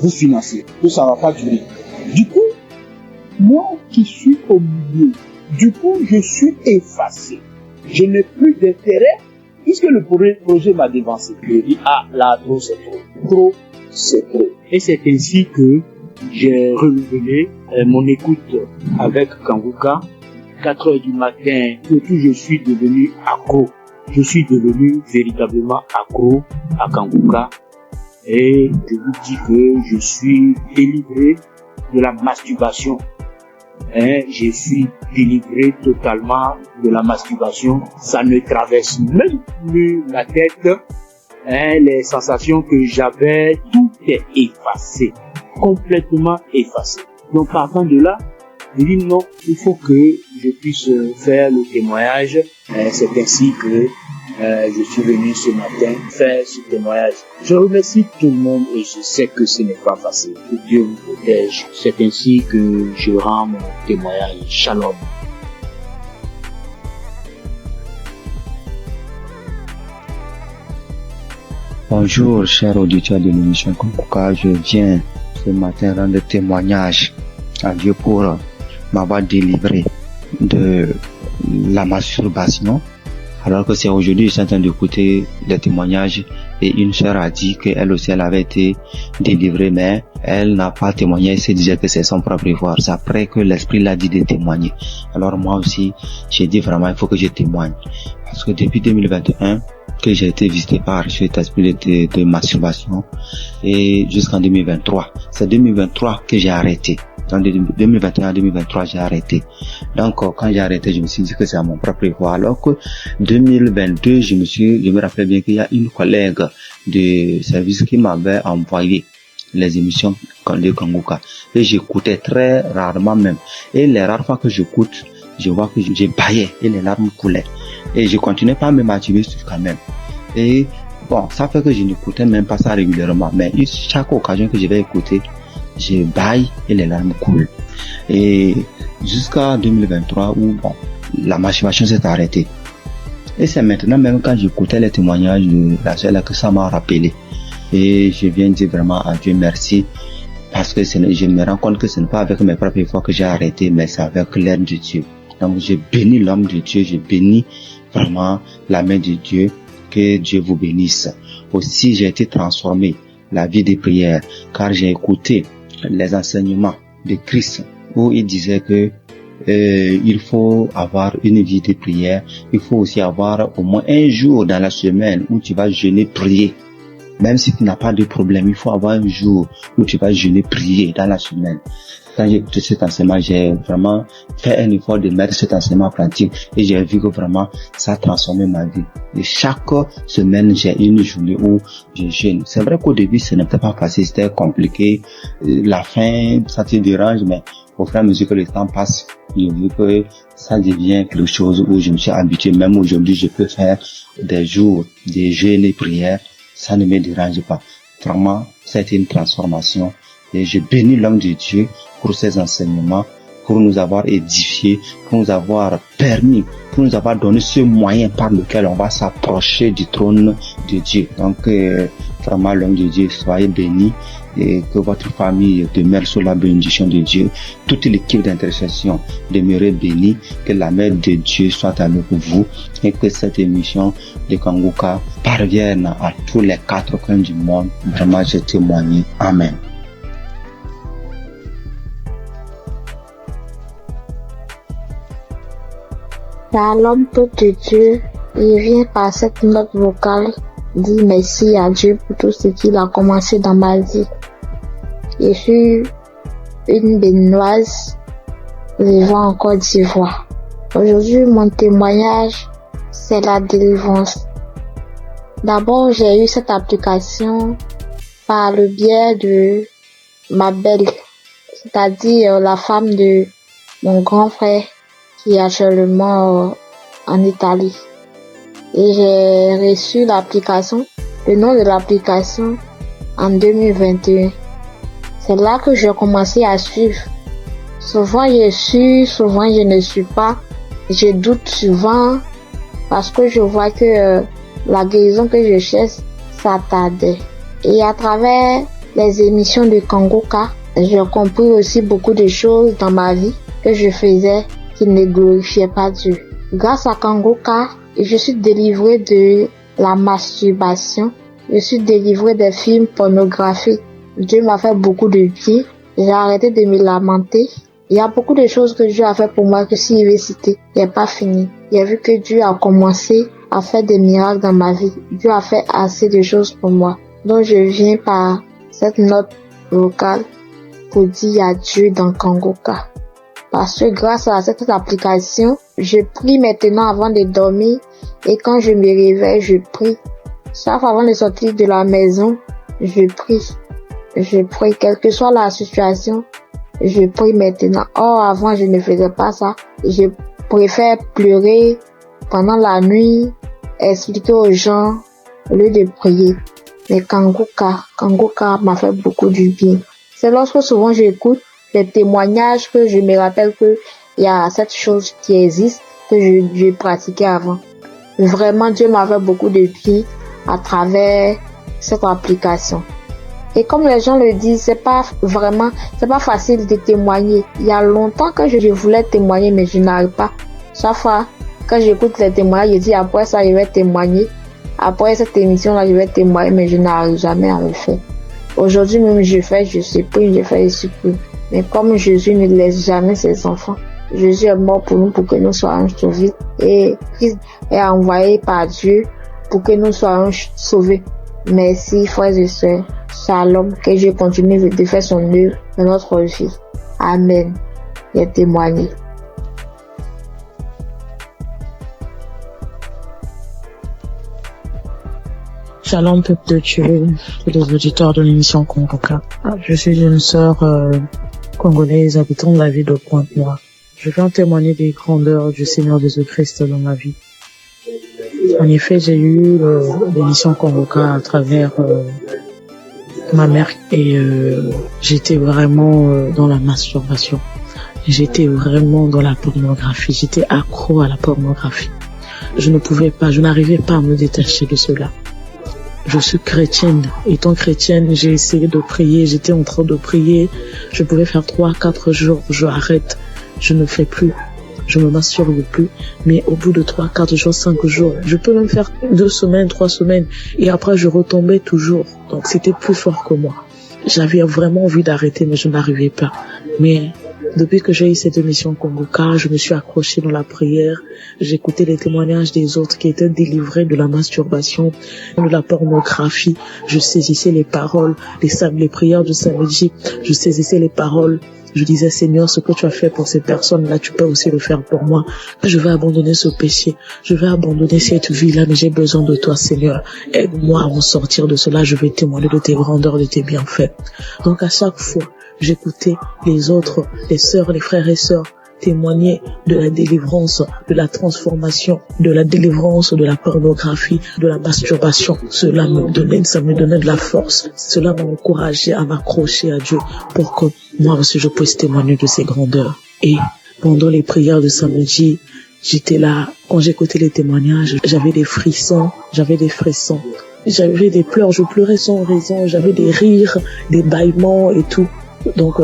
O: vous financer. Tout ça va pas durer. Du coup, moi qui suis au milieu, je suis effacé. Je n'ai plus d'intérêt puisque le projet m'a dévancé. Je dis, là, trop, c'est trop. Trop, c'est trop. Et c'est ainsi que j'ai renouvelé mon écoute avec Kanguka. 4 heures du matin, surtout je suis devenu accro. Je suis devenu véritablement accro à Kanguka. Et je vous dis que je suis délivré de la masturbation. Je suis délivré totalement de la masturbation. Ça ne traverse même plus la tête. Les sensations que j'avais, tout est effacé. Complètement effacé. Donc partant de là, je dis non, il faut que je puisse faire le témoignage. C'est ainsi que je suis venu ce matin faire ce témoignage. Je remercie tout le monde et je sais que ce n'est pas facile. Que Dieu vous protège. C'est ainsi que je rends mon témoignage. Shalom.
P: Bonjour, chers auditeurs de l'émission Kanguka. Je viens ce matin rendre témoignage à Dieu pour m'avoir délivré de la masturbation. Alors que c'est aujourd'hui, je suis en train d'écouter des témoignages et une sœur a dit qu'elle aussi elle avait été délivrée, mais elle n'a pas témoigné, elle se disait que c'est son propre effort. C'est après que l'esprit l'a dit de témoigner. Alors moi aussi, j'ai dit vraiment il faut que je témoigne. Parce que depuis 2021, que j'ai été visité par cet esprit de masturbation et jusqu'en 2023. C'est 2023 que j'ai arrêté. Donc de 2021 à 2023, j'ai arrêté. Donc quand j'ai arrêté, je me suis dit que c'est à mon propre effort. Alors que 2022, je me rappelle bien qu'il y a une collègue de service qui m'avait envoyé les émissions de Kanguka. Et j'écoutais très rarement même. Et les rares fois que j'écoute, je vois que j'ai baillé et les larmes coulaient. Et je continuais pas à me masturber quand même. Et bon, ça fait que je n'écoutais même pas ça régulièrement. Mais chaque occasion que je vais écouter, je baille et les larmes coulent. Et jusqu'à 2023 où bon, la masturbation s'est arrêtée. Et c'est maintenant même quand j'écoutais les témoignages de la soeur là que ça m'a rappelé. Et je viens dire vraiment à Dieu merci. Parce que je me rends compte que ce n'est pas avec mes propres efforts que j'ai arrêté, mais c'est avec l'aide de Dieu. Donc je bénis l'homme de Dieu, je bénis vraiment la main de Dieu, que Dieu vous bénisse. Aussi j'ai été transformé, la vie de prière, car j'ai écouté les enseignements de Christ, où il disait que il faut avoir une vie de prière, il faut aussi avoir au moins un jour dans la semaine où tu vas jeûner, prier. Même si tu n'as pas de problème, il faut avoir un jour où tu vas jeûner, prier dans la semaine. Quand j'ai écouté cet enseignement, j'ai vraiment fait un effort de mettre cet enseignement en pratique et j'ai vu que vraiment ça a transformé ma vie. Et chaque semaine, j'ai une journée où je jeûne. C'est vrai qu'au début, ce n'était pas facile, c'était compliqué. La faim, ça te dérange, mais au fur et à mesure que le temps passe, j'ai vu que ça devient quelque chose où je me suis habitué. Même aujourd'hui, je peux faire des jours de jeûne et prière. Ça ne me dérange pas. Vraiment, c'est une transformation. Et je bénis l'homme de Dieu pour ses enseignements, pour nous avoir édifiés, pour nous avoir permis, pour nous avoir donné ce moyen par lequel on va s'approcher du trône de Dieu. Donc, vraiment, l'homme de Dieu, soyez bénis et que votre famille demeure sous la bénédiction de Dieu. Toute l'équipe d'intercession demeure bénie, que la main de Dieu soit avec vous et que cette émission de Kanguka parvienne à tous les 4 coins du monde. Vraiment, je témoigne. Amen.
B: Shalom tout de Dieu, il vient par cette note vocale dire merci à Dieu pour tout ce qu'il a commencé dans ma vie. Je suis une béninoise vivant en Côte d'Ivoire. Aujourd'hui, mon témoignage, c'est la délivrance. D'abord, j'ai eu cette application par le biais de ma belle, c'est-à-dire la femme de mon grand frère qui est actuellement en Italie. Et j'ai reçu l'application, le nom de l'application en 2021. C'est là que j'ai commencé à suivre. Souvent je suis, souvent je ne suis pas. Je doute souvent parce que je vois que la guérison que je cherche, ça tardait. Et à travers les émissions de Kangoka, j'ai compris aussi beaucoup de choses dans ma vie que je faisais qui ne glorifiaient pas Dieu. Grâce à Kangoka, je suis délivrée de la masturbation. Je suis délivrée des films pornographiques. Dieu m'a fait beaucoup de bien. J'ai arrêté de me lamenter. Il y a beaucoup de choses que Dieu a fait pour moi que si je vais citer, il n'est pas fini. J'ai vu que Dieu a commencé à faire des miracles dans ma vie. Dieu a fait assez de choses pour moi. Donc je viens par cette note vocale pour dire adieu dans Kangoka. Parce que grâce à cette application, je prie maintenant avant de dormir et quand je me réveille, je prie. Chaque fois avant de sortir de la maison, je prie. Je prie, quelle que soit la situation, je prie maintenant. Or, avant, je ne faisais pas ça. Je préfère pleurer pendant la nuit, expliquer aux gens au lieu de prier. Mais Kangoka m'a fait beaucoup du bien. C'est lorsque souvent j'écoute les témoignages que je me rappelle que il y a cette chose qui existe que je pratiquais avant. Vraiment, Dieu m'a fait beaucoup de bien à travers cette application. Et comme les gens le disent, c'est pas facile de témoigner. Il y a longtemps que je voulais témoigner, mais je n'arrive pas. Chaque fois, quand j'écoute les témoignages, je dis après ça, je vais témoigner. Après cette émission-là, je vais témoigner, mais je n'arrive jamais à le faire. Aujourd'hui même, je supprime, je fais, je supprime. Mais comme Jésus ne laisse jamais ses enfants, Jésus est mort pour nous, pour que nous soyons sauvés. Et Christ est envoyé par Dieu pour que nous soyons sauvés. Merci, frères et sœurs. Shalom, que Dieu continue de faire son œuvre dans notre vie. Amen. Et témoigner.
F: Shalom, peuple de Dieu, tous les auditeurs de l'émission Kangoka. Je suis une sœur congolaise habitant la ville de Pointe-Noire. Je viens témoigner des grandeurs du Seigneur Jésus-Christ dans ma vie. En effet, j'ai eu l'émission Kangoka à travers ma mère et j'étais vraiment dans la masturbation. J'étais vraiment dans la pornographie. J'étais accro à la pornographie. Je n'arrivais pas à me détacher de cela. Je suis chrétienne. Étant chrétienne, j'ai essayé de prier. J'étais en train de prier. Je pouvais faire 3-4 jours. Je arrête. Je ne fais plus. Je me masturbe plus. Mais au bout de 3-4 jours, 5 jours, je peux même faire 2 semaines, 3 semaines. Et après, je retombais toujours. Donc, c'était plus fort que moi. J'avais vraiment envie d'arrêter, mais je n'arrivais pas. Mais depuis que j'ai eu cette émission Kangoka, je me suis accrochée dans la prière. J'écoutais les témoignages des autres qui étaient délivrés de la masturbation, de la pornographie. Je saisissais les paroles, les prières du samedi. Je saisissais les paroles. Je disais, Seigneur, ce que tu as fait pour ces personnes-là, tu peux aussi le faire pour moi. Je vais abandonner ce péché. Je vais abandonner cette vie-là, mais j'ai besoin de toi, Seigneur. Aide-moi à m'en sortir de cela. Je vais témoigner de tes grandeurs, de tes bienfaits. Donc, à chaque fois, j'écoutais les autres, les sœurs, les frères et sœurs témoigner de la délivrance, de la transformation, de la délivrance de la pornographie, de la masturbation. Cela me donnait de la force. Cela m'a encouragé à m'accrocher à Dieu pour que moi aussi je puisse témoigner de ses grandeurs. Et pendant les prières de samedi, j'étais là. Quand j'écoutais les témoignages, j'avais des frissons. J'avais des pleurs, je pleurais sans raison. J'avais des rires, des bâillements et tout. Donc,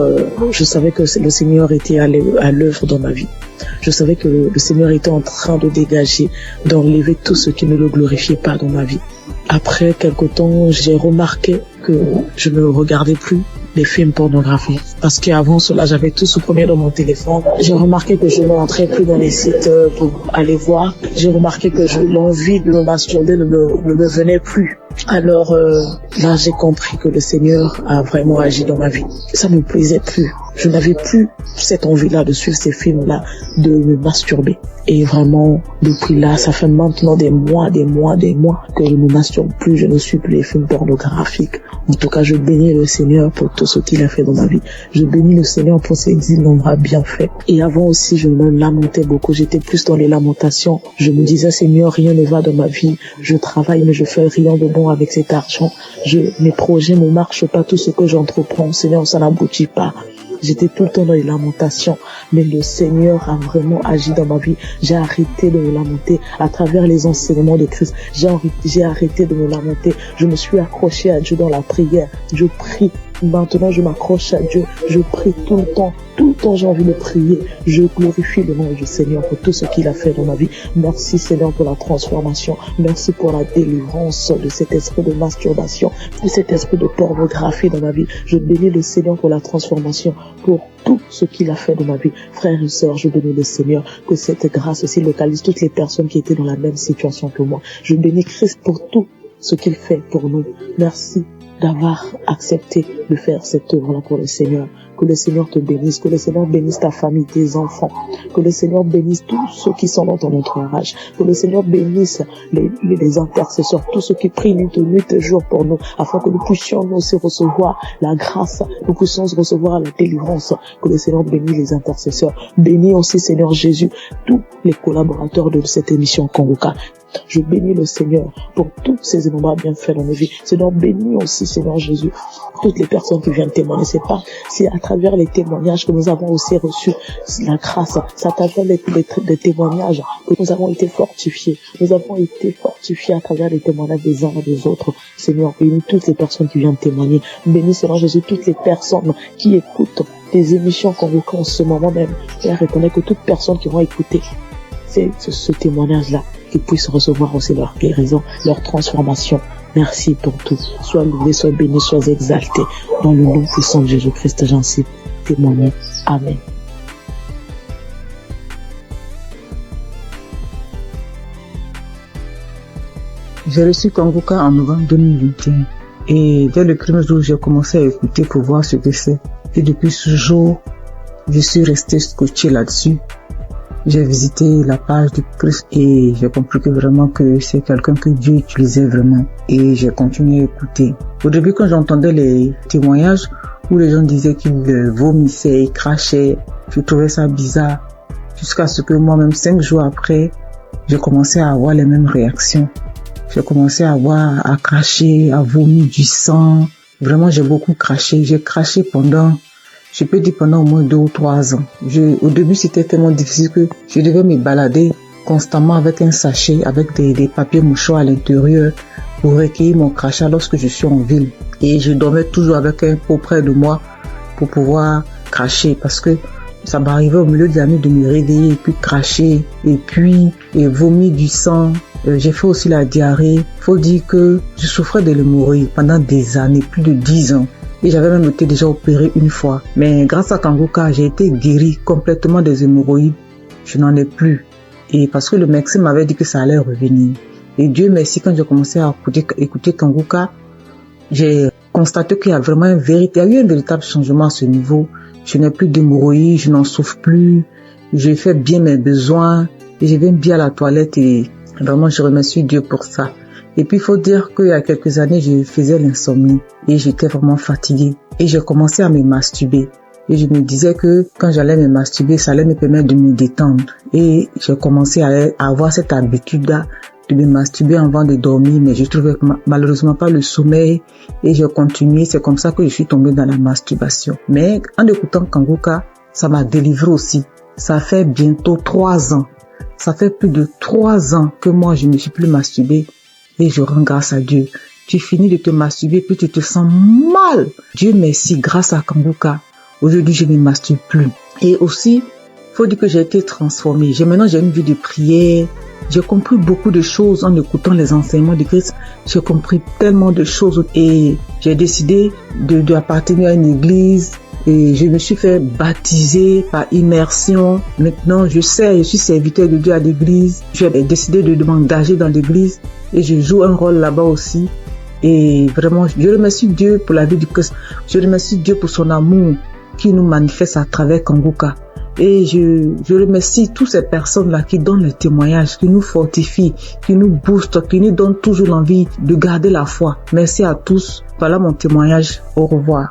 F: je savais que le Seigneur était à l'œuvre dans ma vie. Je savais que le Seigneur était en train de dégager, d'enlever tout ce qui ne le glorifiait pas dans ma vie. Après quelque temps, j'ai remarqué que je ne regardais plus les films pornographiques. Parce qu'avant cela, j'avais tout supprimé dans mon téléphone. J'ai remarqué que je ne rentrais plus dans les sites pour aller voir. J'ai remarqué que l'envie de me masturber ne me venait plus. Alors là, j'ai compris que le Seigneur a vraiment agi dans ma vie. Ça ne me plaisait plus. Je n'avais plus cette envie-là de suivre ces films-là, de me masturber. Et vraiment, depuis là, ça fait maintenant des mois que je ne masturbe plus, je ne suis plus les films pornographiques. En tout cas, je bénis le Seigneur pour tout ce qu'il a fait dans ma vie. Je bénis le Seigneur pour ses innombrables bienfaits. Et avant aussi, je me lamentais beaucoup. J'étais plus dans les lamentations. Je me disais, Seigneur, rien ne va dans ma vie. Je travaille, mais je fais rien de bon avec cet argent. Mes projets ne marchent pas. Tout ce que j'entreprends, Seigneur, ça n'aboutit pas. J'étais tout le temps dans les lamentations, mais le Seigneur a vraiment agi dans ma vie. J'ai arrêté de me lamenter à travers les enseignements de Christ. J'ai arrêté de me lamenter. Je me suis accroché à Dieu dans la prière. Je prie. Maintenant, je m'accroche à Dieu. Je prie tout le temps. Tout le temps, j'ai envie de prier. Je glorifie le nom du Seigneur pour tout ce qu'il a fait dans ma vie. Merci, Seigneur, pour la transformation. Merci pour la délivrance de cet esprit de masturbation, de cet esprit de pornographie dans ma vie. Je bénis le Seigneur pour la transformation, pour tout ce qu'il a fait dans ma vie. Frères et sœurs, je bénis le Seigneur, que cette grâce aussi localise toutes les personnes qui étaient dans la même situation que moi. Je bénis Christ pour tout ce qu'il fait pour nous. Merci d'avoir accepté de faire cette œuvre-là pour le Seigneur. Que le Seigneur te bénisse, que le Seigneur bénisse ta famille, tes enfants, que le Seigneur bénisse tous ceux qui sont dans ton entourage, que le Seigneur bénisse les intercesseurs, tous ceux qui prient nuit et jour pour nous, afin que nous puissions nous aussi recevoir la grâce, nous puissions recevoir la délivrance. Que le Seigneur bénisse les intercesseurs. Bénis aussi, Seigneur Jésus, tous les collaborateurs de cette émission Kanguka. Je bénis le Seigneur pour tous ces innombrables bienfaits dans nos vies. Seigneur, bénis aussi, Seigneur Jésus, toutes les personnes qui viennent témoigner. C'est à travers les témoignages que nous avons aussi reçu la grâce. C'est à travers les témoignages que nous avons été fortifiés. Nous avons été fortifiés à travers les témoignages des uns et des autres. Seigneur, bénis toutes les personnes qui viennent témoigner. Bénis, Seigneur Jésus, toutes les personnes qui écoutent des émissions Kanguka en ce moment même. Père, reconnais que toutes personnes qui vont écouter ce témoignage-là, qu'ils puissent recevoir aussi leur guérison, leur transformation. Merci pour tout. Sois loué, sois béni, sois exalté. Dans le nom puissant de Jésus-Christ, j'en suis témoigné. Amen. J'ai reçu Kanguka en novembre 2021. Et dès le premier jour, j'ai commencé à écouter pour voir ce que c'est. Et depuis ce jour, je suis resté scotché là-dessus. J'ai visité la page du Christ et j'ai compris que vraiment que c'est quelqu'un que Dieu utilisait vraiment. Et j'ai continué à écouter. Au début, quand j'entendais les témoignages où les gens disaient qu'ils vomissaient, ils crachaient, je trouvais ça bizarre. Jusqu'à ce que moi-même, 5 jours après, j'ai commencé à avoir les mêmes réactions. J'ai commencé à cracher, à vomir du sang. Vraiment, j'ai beaucoup craché. J'ai craché pendant au moins 2 ou 3 ans. Au début, c'était tellement difficile que je devais me balader constamment avec un sachet, avec des papiers mouchoirs à l'intérieur pour recueillir mon crachat lorsque je suis en ville. Et je dormais toujours avec un pot près de moi pour pouvoir cracher parce que ça m'arrivait au milieu de la nuit de me réveiller et puis cracher et vomir du sang. J'ai fait aussi la diarrhée. Faut dire que je souffrais de l'hémorroïde pendant des années, plus de 10 ans. Et j'avais même été déjà opéré une fois. Mais grâce à Kanguka, j'ai été guéri complètement des hémorroïdes. Je n'en ai plus. Et parce que le médecin m'avait dit que ça allait revenir. Et Dieu merci, quand j'ai commencé à écouter Kanguka, j'ai constaté qu'il y a vraiment il y a eu un véritable changement à ce niveau. Je n'ai plus d'hémorroïdes, je n'en souffre plus. Je fais bien mes besoins. Et je vais bien à la toilette et vraiment je remercie Dieu pour ça. Et puis, il faut dire qu'il y a quelques années, je faisais l'insomnie et j'étais vraiment fatiguée. Et j'ai commencé à me masturber. Et je me disais que quand j'allais me masturber, ça allait me permettre de me détendre. Et j'ai commencé à avoir cette habitude-là de me masturber avant de dormir, mais je trouvais malheureusement pas le sommeil. Et j'ai continué. C'est comme ça que je suis tombée dans la masturbation. Mais en écoutant Kanguka, ça m'a délivré aussi. Ça fait bientôt 3 ans. Ça fait plus de 3 ans que moi, je ne suis plus masturbée. Et je rends grâce à Dieu. Tu finis de te masturber, puis tu te sens mal. Dieu merci, grâce à Kanguka. Aujourd'hui, je ne me masturbe plus. Et aussi, faut dire que j'ai été transformée. Maintenant, j'ai une vie de prière. J'ai compris beaucoup de choses en écoutant les enseignements de Christ. J'ai compris tellement de choses et j'ai décidé d'appartenir à une église et je me suis fait baptiser par immersion. Maintenant, je suis serviteur de Dieu à l'église. J'ai décidé de m'engager dans l'église et je joue un rôle là-bas aussi. Et vraiment, je remercie Dieu pour la vie du Christ. Je remercie Dieu pour son amour qui nous manifeste à travers Kanguka. Et je remercie toutes ces personnes-là qui donnent le témoignage, qui nous fortifient, qui nous boostent, qui nous donnent toujours l'envie de garder la foi. Merci à tous. Voilà mon témoignage. Au revoir.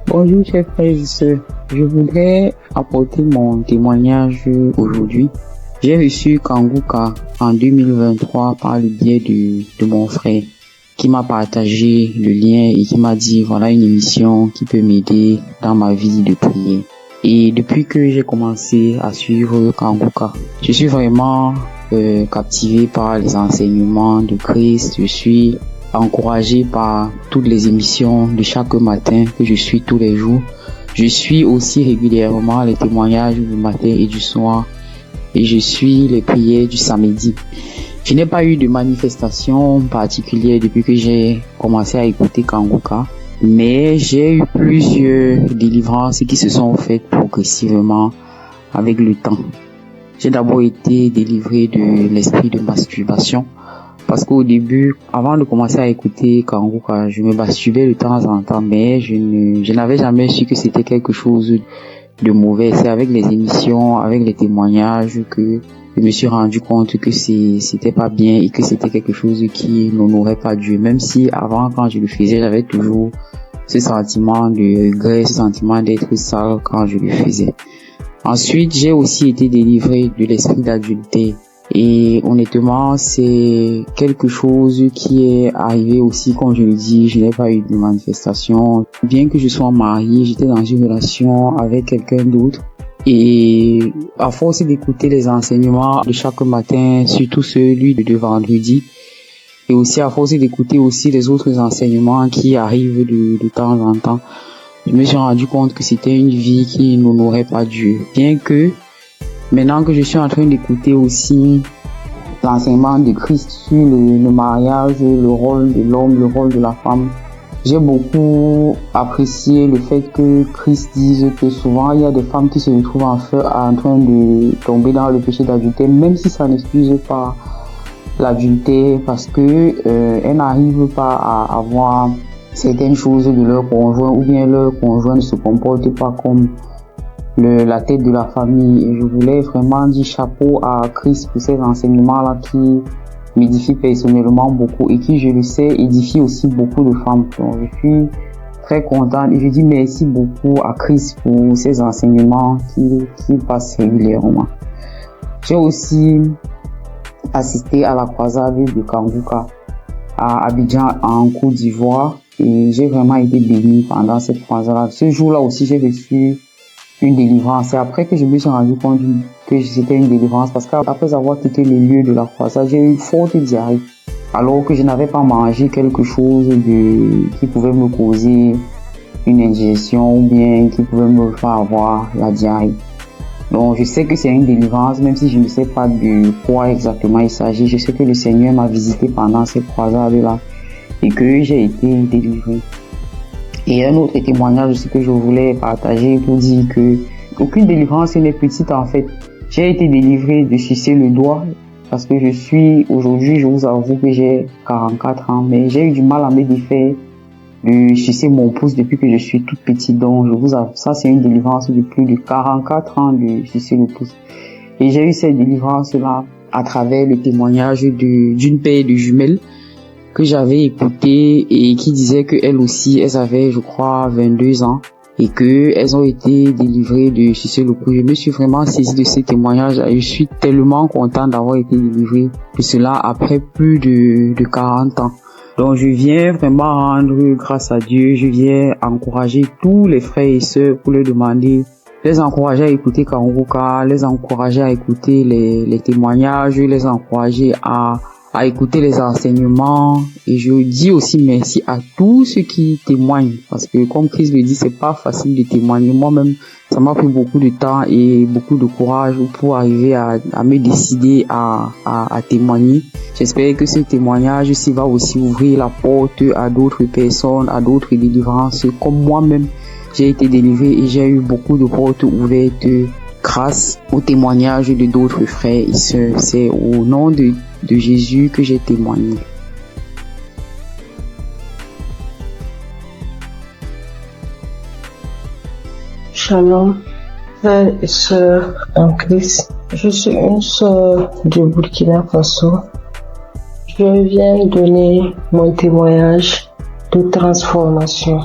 Q: Bonjour chers frères et sœurs. Je voudrais apporter mon témoignage aujourd'hui. J'ai reçu Kanguka en 2023 par le biais de mon frère qui m'a partagé le lien et qui m'a dit voilà une émission qui peut m'aider dans ma vie de prier. Et depuis que j'ai commencé à suivre Kanguka, je suis vraiment captivé par les enseignements de Christ. Je suis encouragé par toutes les émissions de chaque matin que je suis tous les jours. Je suis aussi régulièrement les témoignages du matin et du soir et je suis les prières du samedi. Je n'ai pas eu de manifestation particulière depuis que j'ai commencé à écouter Kanguka, mais j'ai eu plusieurs délivrances qui se sont faites progressivement avec le temps. J'ai d'abord été délivré de l'esprit de masturbation parce qu'au début, avant de commencer à écouter Kanguka, je me masturbais de temps en temps, mais je n'avais jamais su que c'était quelque chose de mauvais. C'est avec les émissions, avec les témoignages que je me suis rendu compte que c'était pas bien et que c'était quelque chose qui n'honorait pas Dieu. Même si avant, quand je le faisais, j'avais toujours ce sentiment de regret, ce sentiment d'être sale quand je le faisais. Ensuite, j'ai aussi été délivré de l'esprit d'adultère. Et honnêtement, c'est quelque chose qui est arrivé aussi, comme je le dis, je n'ai pas eu de manifestation. Bien que je sois marié, j'étais dans une relation avec quelqu'un d'autre. Et à force d'écouter les enseignements de chaque matin, surtout celui de vendredi, et aussi à force d'écouter aussi les autres enseignements qui arrivent de temps en temps, je me suis rendu compte que c'était une vie qui n'honorait pas Dieu. Bien que maintenant que je suis en train d'écouter aussi l'enseignement de Christ sur le mariage, le rôle de l'homme, le rôle de la femme, j'ai beaucoup apprécié le fait que Christ dise que souvent il y a des femmes qui se retrouvent en train de tomber dans le péché d'adultère, même si ça n'excuse pas l'adultère, parce que elles n'arrivent pas à avoir certaines choses de leur conjoint, ou bien leur conjoint ne se comporte pas comme la tête de la famille. Et je voulais vraiment dire chapeau à Christ pour ces enseignements-là qui m'édifient personnellement beaucoup et qui, je le sais, édifient aussi beaucoup de femmes. Donc, je suis très contente et je dis merci beaucoup à Christ pour ces enseignements qui passent régulièrement. J'ai aussi assisté à la croisade de Kanguka à Abidjan en Côte d'Ivoire et j'ai vraiment été béni pendant cette croisade. Ce jour-là aussi, j'ai reçu une délivrance. C'est après que je me suis rendu compte que c'était une délivrance parce qu'après avoir quitté le lieu de la croisade, j'ai eu une forte diarrhée alors que je n'avais pas mangé quelque chose qui pouvait me causer une indigestion ou bien qui pouvait me faire avoir la diarrhée. Donc je sais que c'est une délivrance, même si je ne sais pas de quoi exactement il s'agit. Je sais que le Seigneur m'a visité pendant cette croisade-là et que j'ai été délivré. Et un autre témoignage aussi que je voulais partager pour dire que aucune délivrance n'est petite en fait. J'ai été délivré de sucer le doigt parce que aujourd'hui, je vous avoue que j'ai 44 ans, mais j'ai eu du mal à me défaire de sucer mon pouce depuis que je suis toute petite. Donc, je vous avoue, ça c'est une délivrance de plus de 44 ans de sucer le pouce. Et j'ai eu cette délivrance-là à travers le témoignage d'une paire de jumelles que j'avais écouté et qui disait qu'elles aussi, elles avaient, je crois, 22 ans et qu'elles ont été délivrées de sucer le pouce. Je me suis vraiment saisie de ces témoignages et je suis tellement content d'avoir été délivrée de cela après plus de 40 ans. Donc je viens vraiment rendre grâce à Dieu, je viens encourager tous les frères et sœurs pour leur demander, les encourager à écouter Kanguka, les encourager à écouter les témoignages, les encourager à à écouter les enseignements, et je dis aussi merci à tous ceux qui témoignent, parce que comme Christ le dit, c'est pas facile de témoigner. Moi-même, ça m'a pris beaucoup de temps et beaucoup de courage pour arriver à me décider à témoigner. J'espère que ce témoignage aussi va aussi ouvrir la porte à d'autres personnes, à d'autres délivrances, comme moi-même j'ai été délivré et j'ai eu beaucoup de portes ouvertes grâce au témoignage de d'autres frères et sœurs. C'est au nom de Jésus que j'ai témoigné.
J: Shalom, frères et sœurs en Christ. Je suis une sœur du Burkina Faso. Je viens donner mon témoignage de transformation.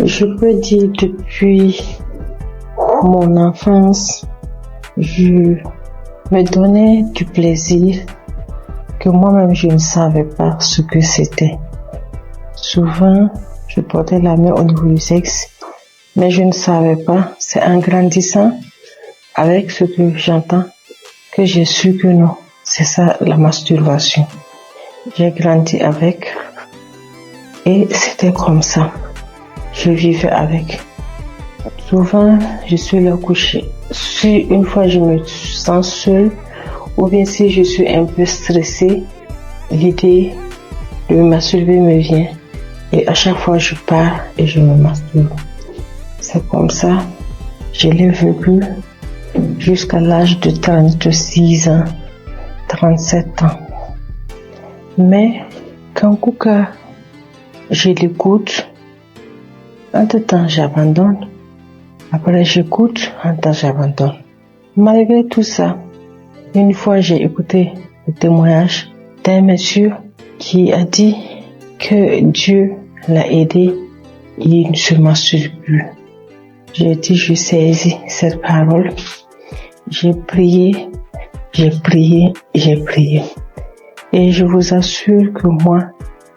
J: Je peux dire depuis mon enfance, je me donnais du plaisir que moi-même je ne savais pas ce que c'était. Souvent, je portais la main au niveau du sexe, mais je ne savais pas. C'est en grandissant avec ce que j'entends que j'ai su que non, c'est ça la masturbation. J'ai grandi avec et c'était comme ça. Je vivais avec. Souvent, je suis là couchée. Si une fois je me sens seule, ou bien si je suis un peu stressée, l'idée de me masturber me vient. Et à chaque fois, je pars et je me masturbe. C'est comme ça, je l'ai vécu jusqu'à l'âge de 36 ans, 37 ans. Mais quand Kouka, je l'écoute, entre-temps j'abandonne. Après j'écoute, entre-temps j'abandonne. Malgré tout ça, une fois j'ai écouté le témoignage d'un monsieur qui a dit que Dieu l'a aidé, il ne se masturbe plus. J'ai dit, je saisis cette parole. J'ai prié. Et je vous assure que moi,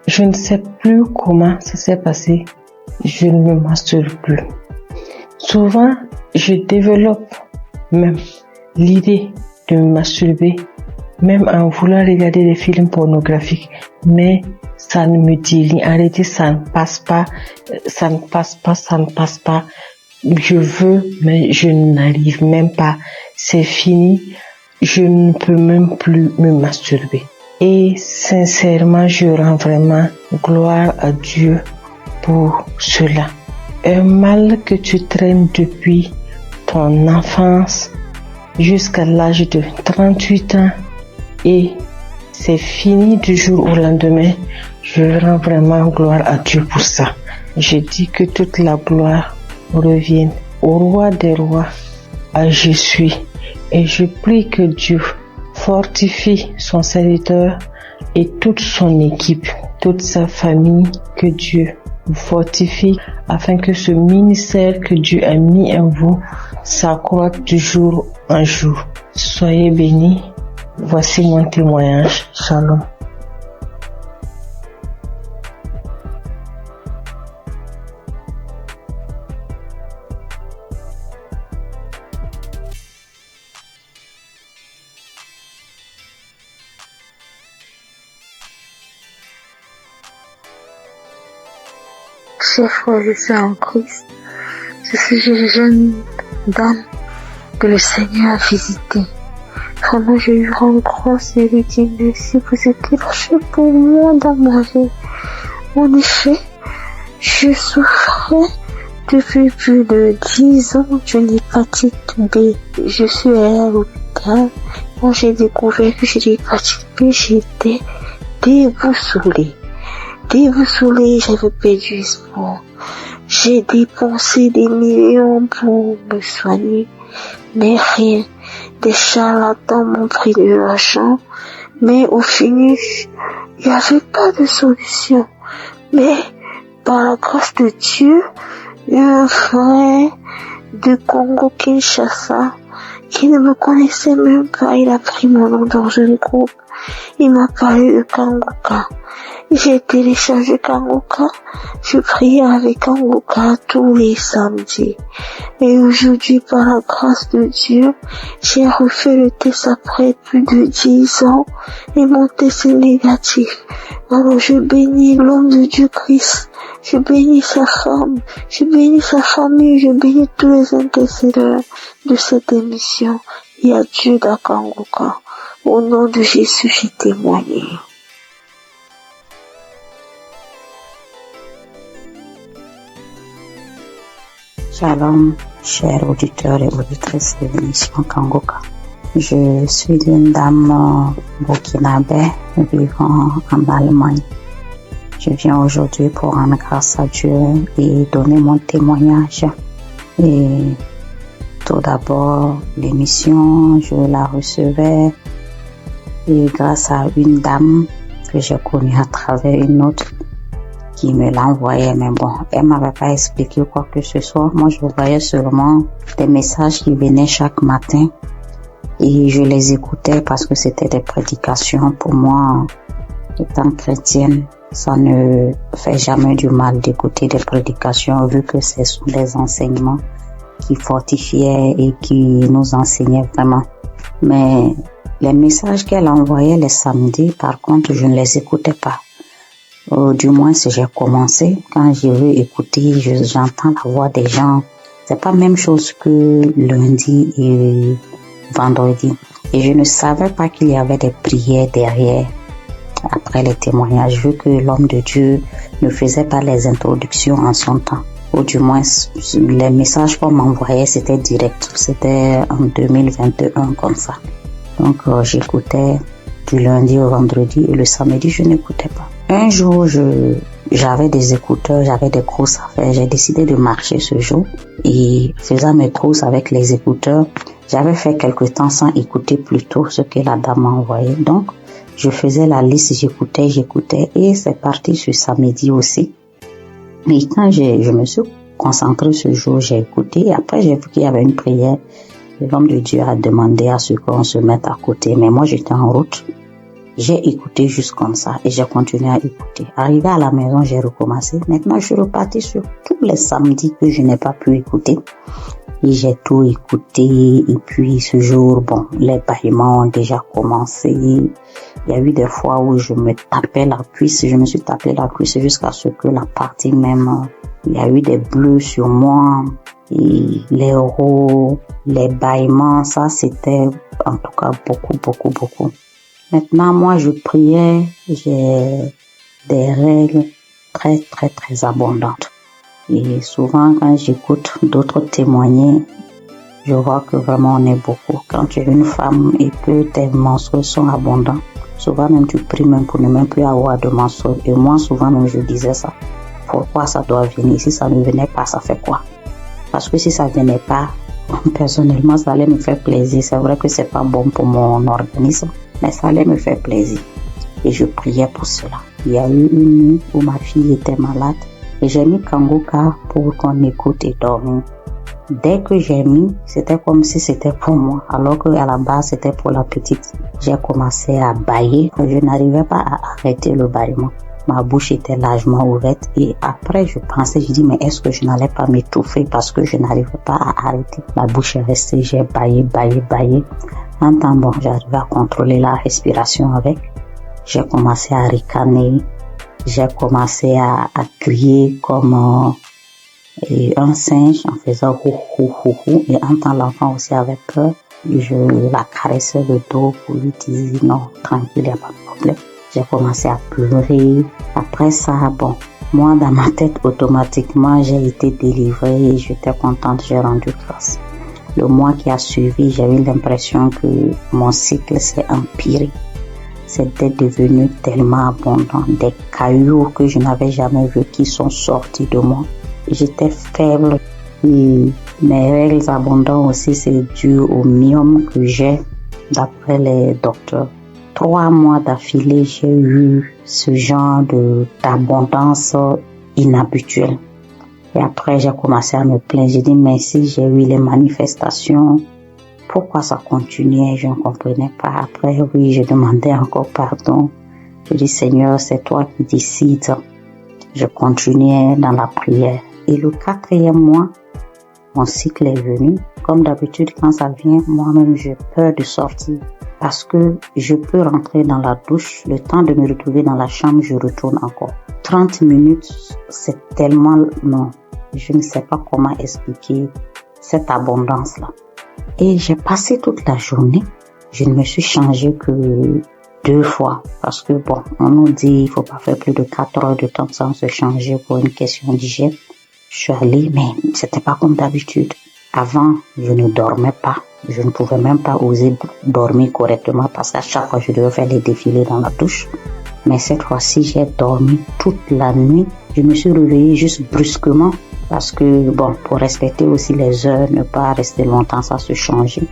J: je ne sais plus comment ça s'est passé. Je ne me masturbe plus. Souvent, je développe même l'idée de me masturber, même en voulant regarder des films pornographiques. Mais ça ne me dit rien. Arrêtez, ça ne passe pas. Je veux, mais je n'arrive même pas. C'est fini. Je ne peux même plus me masturber. Et sincèrement, je rends vraiment gloire à Dieu pour cela. Un mal que tu traînes depuis ton enfance jusqu'à l'âge de 38 ans et c'est fini du jour au lendemain. Je rends vraiment gloire à Dieu pour ça. Je dis que toute la gloire revienne au roi des rois, à Jésus. Et je prie que Dieu fortifie son serviteur et toute son équipe, toute sa famille, que Dieu vous fortifie afin que ce ministère que Dieu a mis en vous s'accroisse de jour en jour. Soyez bénis. Voici mon témoignage. Shalom.
B: Chers frères et sœurs en Christ, je suis une jeune dame que le Seigneur a visitée. Vraiment, je lui rends grâce et lui dis merci. Vous êtes marché pour moi dans ma vie. En effet, je souffrais depuis plus de 10 ans d'une hépatite B. Je suis allée à l'hôpital. Quand j'ai découvert que j'ai l'hépatite B, j'étais déboussolée. J'avais perdu espoir. J'ai dépensé des millions pour me soigner, mais rien. Des charlatans m'ont pris de l'argent, mais au finish, il n'y avait pas de solution. Mais par la grâce de Dieu, un frère de Congo-Kinshasa qui ne me connaissait même pas. Il a pris mon nom dans un groupe. Il m'a parlé de Kanguka. J'ai téléchargé Kanguka. Je priais avec Kanguka tous les samedis. Et aujourd'hui, par la grâce de Dieu, j'ai refait le test après plus de 10 ans et mon test est négatif. Alors je bénis l'homme de Dieu Christ. Je bénis sa femme. Je bénis sa famille. Je bénis tous les intercesseurs de cette émission. Il y a Dieu dans Kanguka. Au nom de Jésus, j'ai témoigné.
C: Shalom, chers auditeurs et auditrices de l'émission Kanguka. Je suis une dame burkinabé vivant en Allemagne. Je viens aujourd'hui pour rendre grâce à Dieu et donner mon témoignage. Et tout d'abord, l'émission, je la recevais et grâce à une dame que j'ai connue à travers une autre qui me l'envoyait, mais bon, elle m'avait pas expliqué quoi que ce soit. Moi, je voyais seulement des messages qui venaient chaque matin et je les écoutais parce que c'était des prédications. Pour moi, étant chrétienne, ça ne fait jamais du mal d'écouter des prédications vu que ce sont des enseignements qui fortifiaient et qui nous enseignaient vraiment. Mais les messages qu'elle envoyait les samedis, par contre, je ne les écoutais pas. Du moins, si j'ai commencé, quand je veux écouter, j'entends la voix des gens. C'est pas la même chose que lundi et vendredi. Et je ne savais pas qu'il y avait des prières derrière, après les témoignages, vu que l'homme de Dieu ne faisait pas les introductions en son temps. Ou du moins, les messages qu'on m'envoyait, c'était direct. C'était en 2021, comme ça. Donc, j'écoutais du lundi au vendredi et le samedi, je n'écoutais pas. Un jour, j'avais des écouteurs, j'avais des courses à faire. J'ai décidé de marcher ce jour et faisant mes courses avec les écouteurs, j'avais fait quelque temps sans écouter plutôt ce que la dame m'a envoyé. Donc, je faisais la liste, j'écoutais et c'est parti ce samedi aussi. Et quand je me suis concentrée ce jour, j'ai écouté et après j'ai vu qu'il y avait une prière. L'homme de Dieu a demandé à ce qu'on se mette à côté, mais moi j'étais en route. J'ai écouté juste comme ça et j'ai continué à écouter. Arrivé à la maison, j'ai recommencé. Maintenant, je suis repartie sur tous les samedis que je n'ai pas pu écouter. Et j'ai tout écouté. Et puis ce jour, bon, les bâillements ont déjà commencé. Il y a eu des fois où je me tapais la cuisse. Je me suis tapé la cuisse jusqu'à ce que la partie même, il y a eu des bleus sur moi. Et les rots, les bâillements, ça c'était en tout cas beaucoup. Maintenant, moi, je priais, j'ai des règles très abondantes. Et souvent, quand j'écoute d'autres témoigner, je vois que vraiment on est beaucoup. Quand tu es une femme et que tes menstrues sont abondantes, souvent même tu pries même pour ne même plus avoir de menstrues. Et moi, souvent même, je disais ça. Pourquoi ça doit venir? Si ça ne venait pas, ça fait quoi? Parce que si ça venait pas, personnellement, ça allait me faire plaisir. C'est vrai que c'est pas bon pour mon organisme, mais ça allait me faire plaisir. Et je priais pour cela. Il y a eu une nuit où ma fille était malade et j'ai mis Kanguka pour qu'on écoute et dormir. Dès que j'ai mis, c'était comme si c'était pour moi, alors qu'à la base c'était pour la petite. J'ai commencé à bâiller, je n'arrivais pas à arrêter le bâillement. Ma bouche était largement ouverte et après je pensais, je dis mais est-ce que je n'allais pas m'étouffer parce que je n'arrivais pas à arrêter. La bouche est restée, j'ai bâillé. En temps bon, j'arrivais à contrôler la respiration avec. J'ai commencé à ricaner, j'ai commencé à crier comme un singe en faisant hou. Et en temps l'enfant aussi avait peur. Je la caressais le dos pour lui dire non, tranquille, il n'y a pas de problème. J'ai commencé à pleurer. Après ça, bon, moi dans ma tête automatiquement j'ai été délivrée et j'étais contente, j'ai rendu grâce. Le mois qui a suivi, j'ai eu l'impression que mon cycle s'est empiré. C'était devenu tellement abondant, des cailloux que je n'avais jamais vus qui sont sortis de moi. J'étais faible et mes règles abondantes aussi, c'est dû au myome que j'ai d'après les docteurs. 3 mois d'affilée, j'ai eu ce genre d'abondance inhabituelle. Et après, j'ai commencé à me plaindre. J'ai dit, mais si j'ai eu les manifestations Pourquoi ça continuait, je ne comprenais pas. Après, oui, je demandais encore pardon. Je dis, Seigneur, c'est toi qui décides. Je continuais dans la prière. Et le 4e mois, mon cycle est venu. Comme d'habitude, quand ça vient, moi-même, j'ai peur de sortir. Parce que je peux rentrer dans la douche, le temps de me retrouver dans la chambre, je retourne encore. 30 minutes, c'est tellement long. Je ne sais pas comment expliquer cette abondance-là. Et j'ai passé toute la journée. Je ne me suis changée que 2 fois. Parce que bon, on nous dit il faut pas faire plus de 4 heures de temps sans se changer pour une question d'hygiène. Je suis allée, mais c'était pas comme d'habitude. Avant, je ne dormais pas. Je ne pouvais même pas oser dormir correctement parce qu'à chaque fois, je devais faire des défilés dans la douche. Mais cette fois-ci, j'ai dormi toute la nuit. Je me suis réveillée juste brusquement parce que, bon, pour respecter aussi les heures, ne pas rester longtemps sans se changer.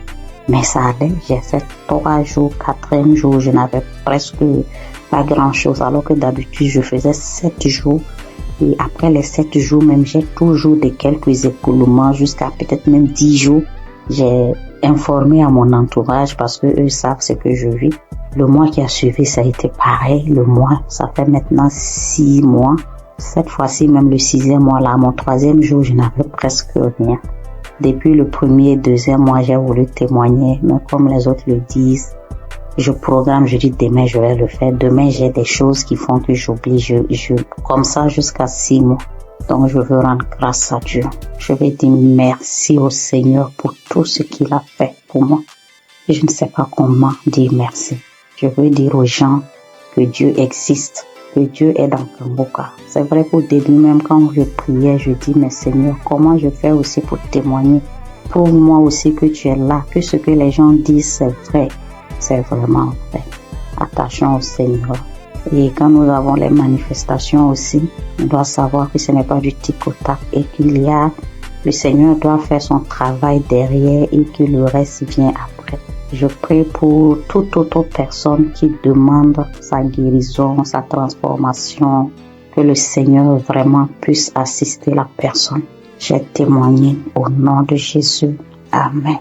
C: Mais ça allait. J'ai fait 3 jours, 4e jour, je n'avais presque pas grand-chose. Alors que d'habitude, je faisais 7 jours. Et après les 7 jours, même, j'ai toujours de quelques écoulements jusqu'à peut-être même 10 jours. J'ai informé à mon entourage parce que eux savent ce que je vis. Le mois qui a suivi, ça a été pareil. Le mois, ça fait maintenant 6 mois. Cette fois-ci, même le 6e mois, là, mon 3e jour, je n'avais presque rien. Depuis le 1er et 2e mois, j'ai voulu témoigner, mais comme les autres le disent, je programme, je dis demain, je vais le faire. Demain, j'ai des choses qui font que j'oublie. Comme ça, jusqu'à 6 mois. Donc, je veux rendre grâce à Dieu. Je vais dire merci au Seigneur pour tout ce qu'il a fait pour moi. Et je ne sais pas comment dire merci. Je veux dire aux gens que Dieu existe, que Dieu est dans Kangoka. C'est vrai qu'au début, même quand je priais, je dis, mais Seigneur, comment je fais aussi pour témoigner? Prouve-moi aussi que tu es là, que ce que les gens disent, c'est vrai. C'est vraiment vrai. Attachons au Seigneur. Et quand nous avons les manifestations aussi, on doit savoir que ce n'est pas du tic-au-tac et le Seigneur doit faire son travail derrière et que le reste vient après. Je prie pour toute autre personne qui demande sa guérison, sa transformation, que le Seigneur vraiment puisse assister la personne. J'ai témoigné au nom de Jésus. Amen.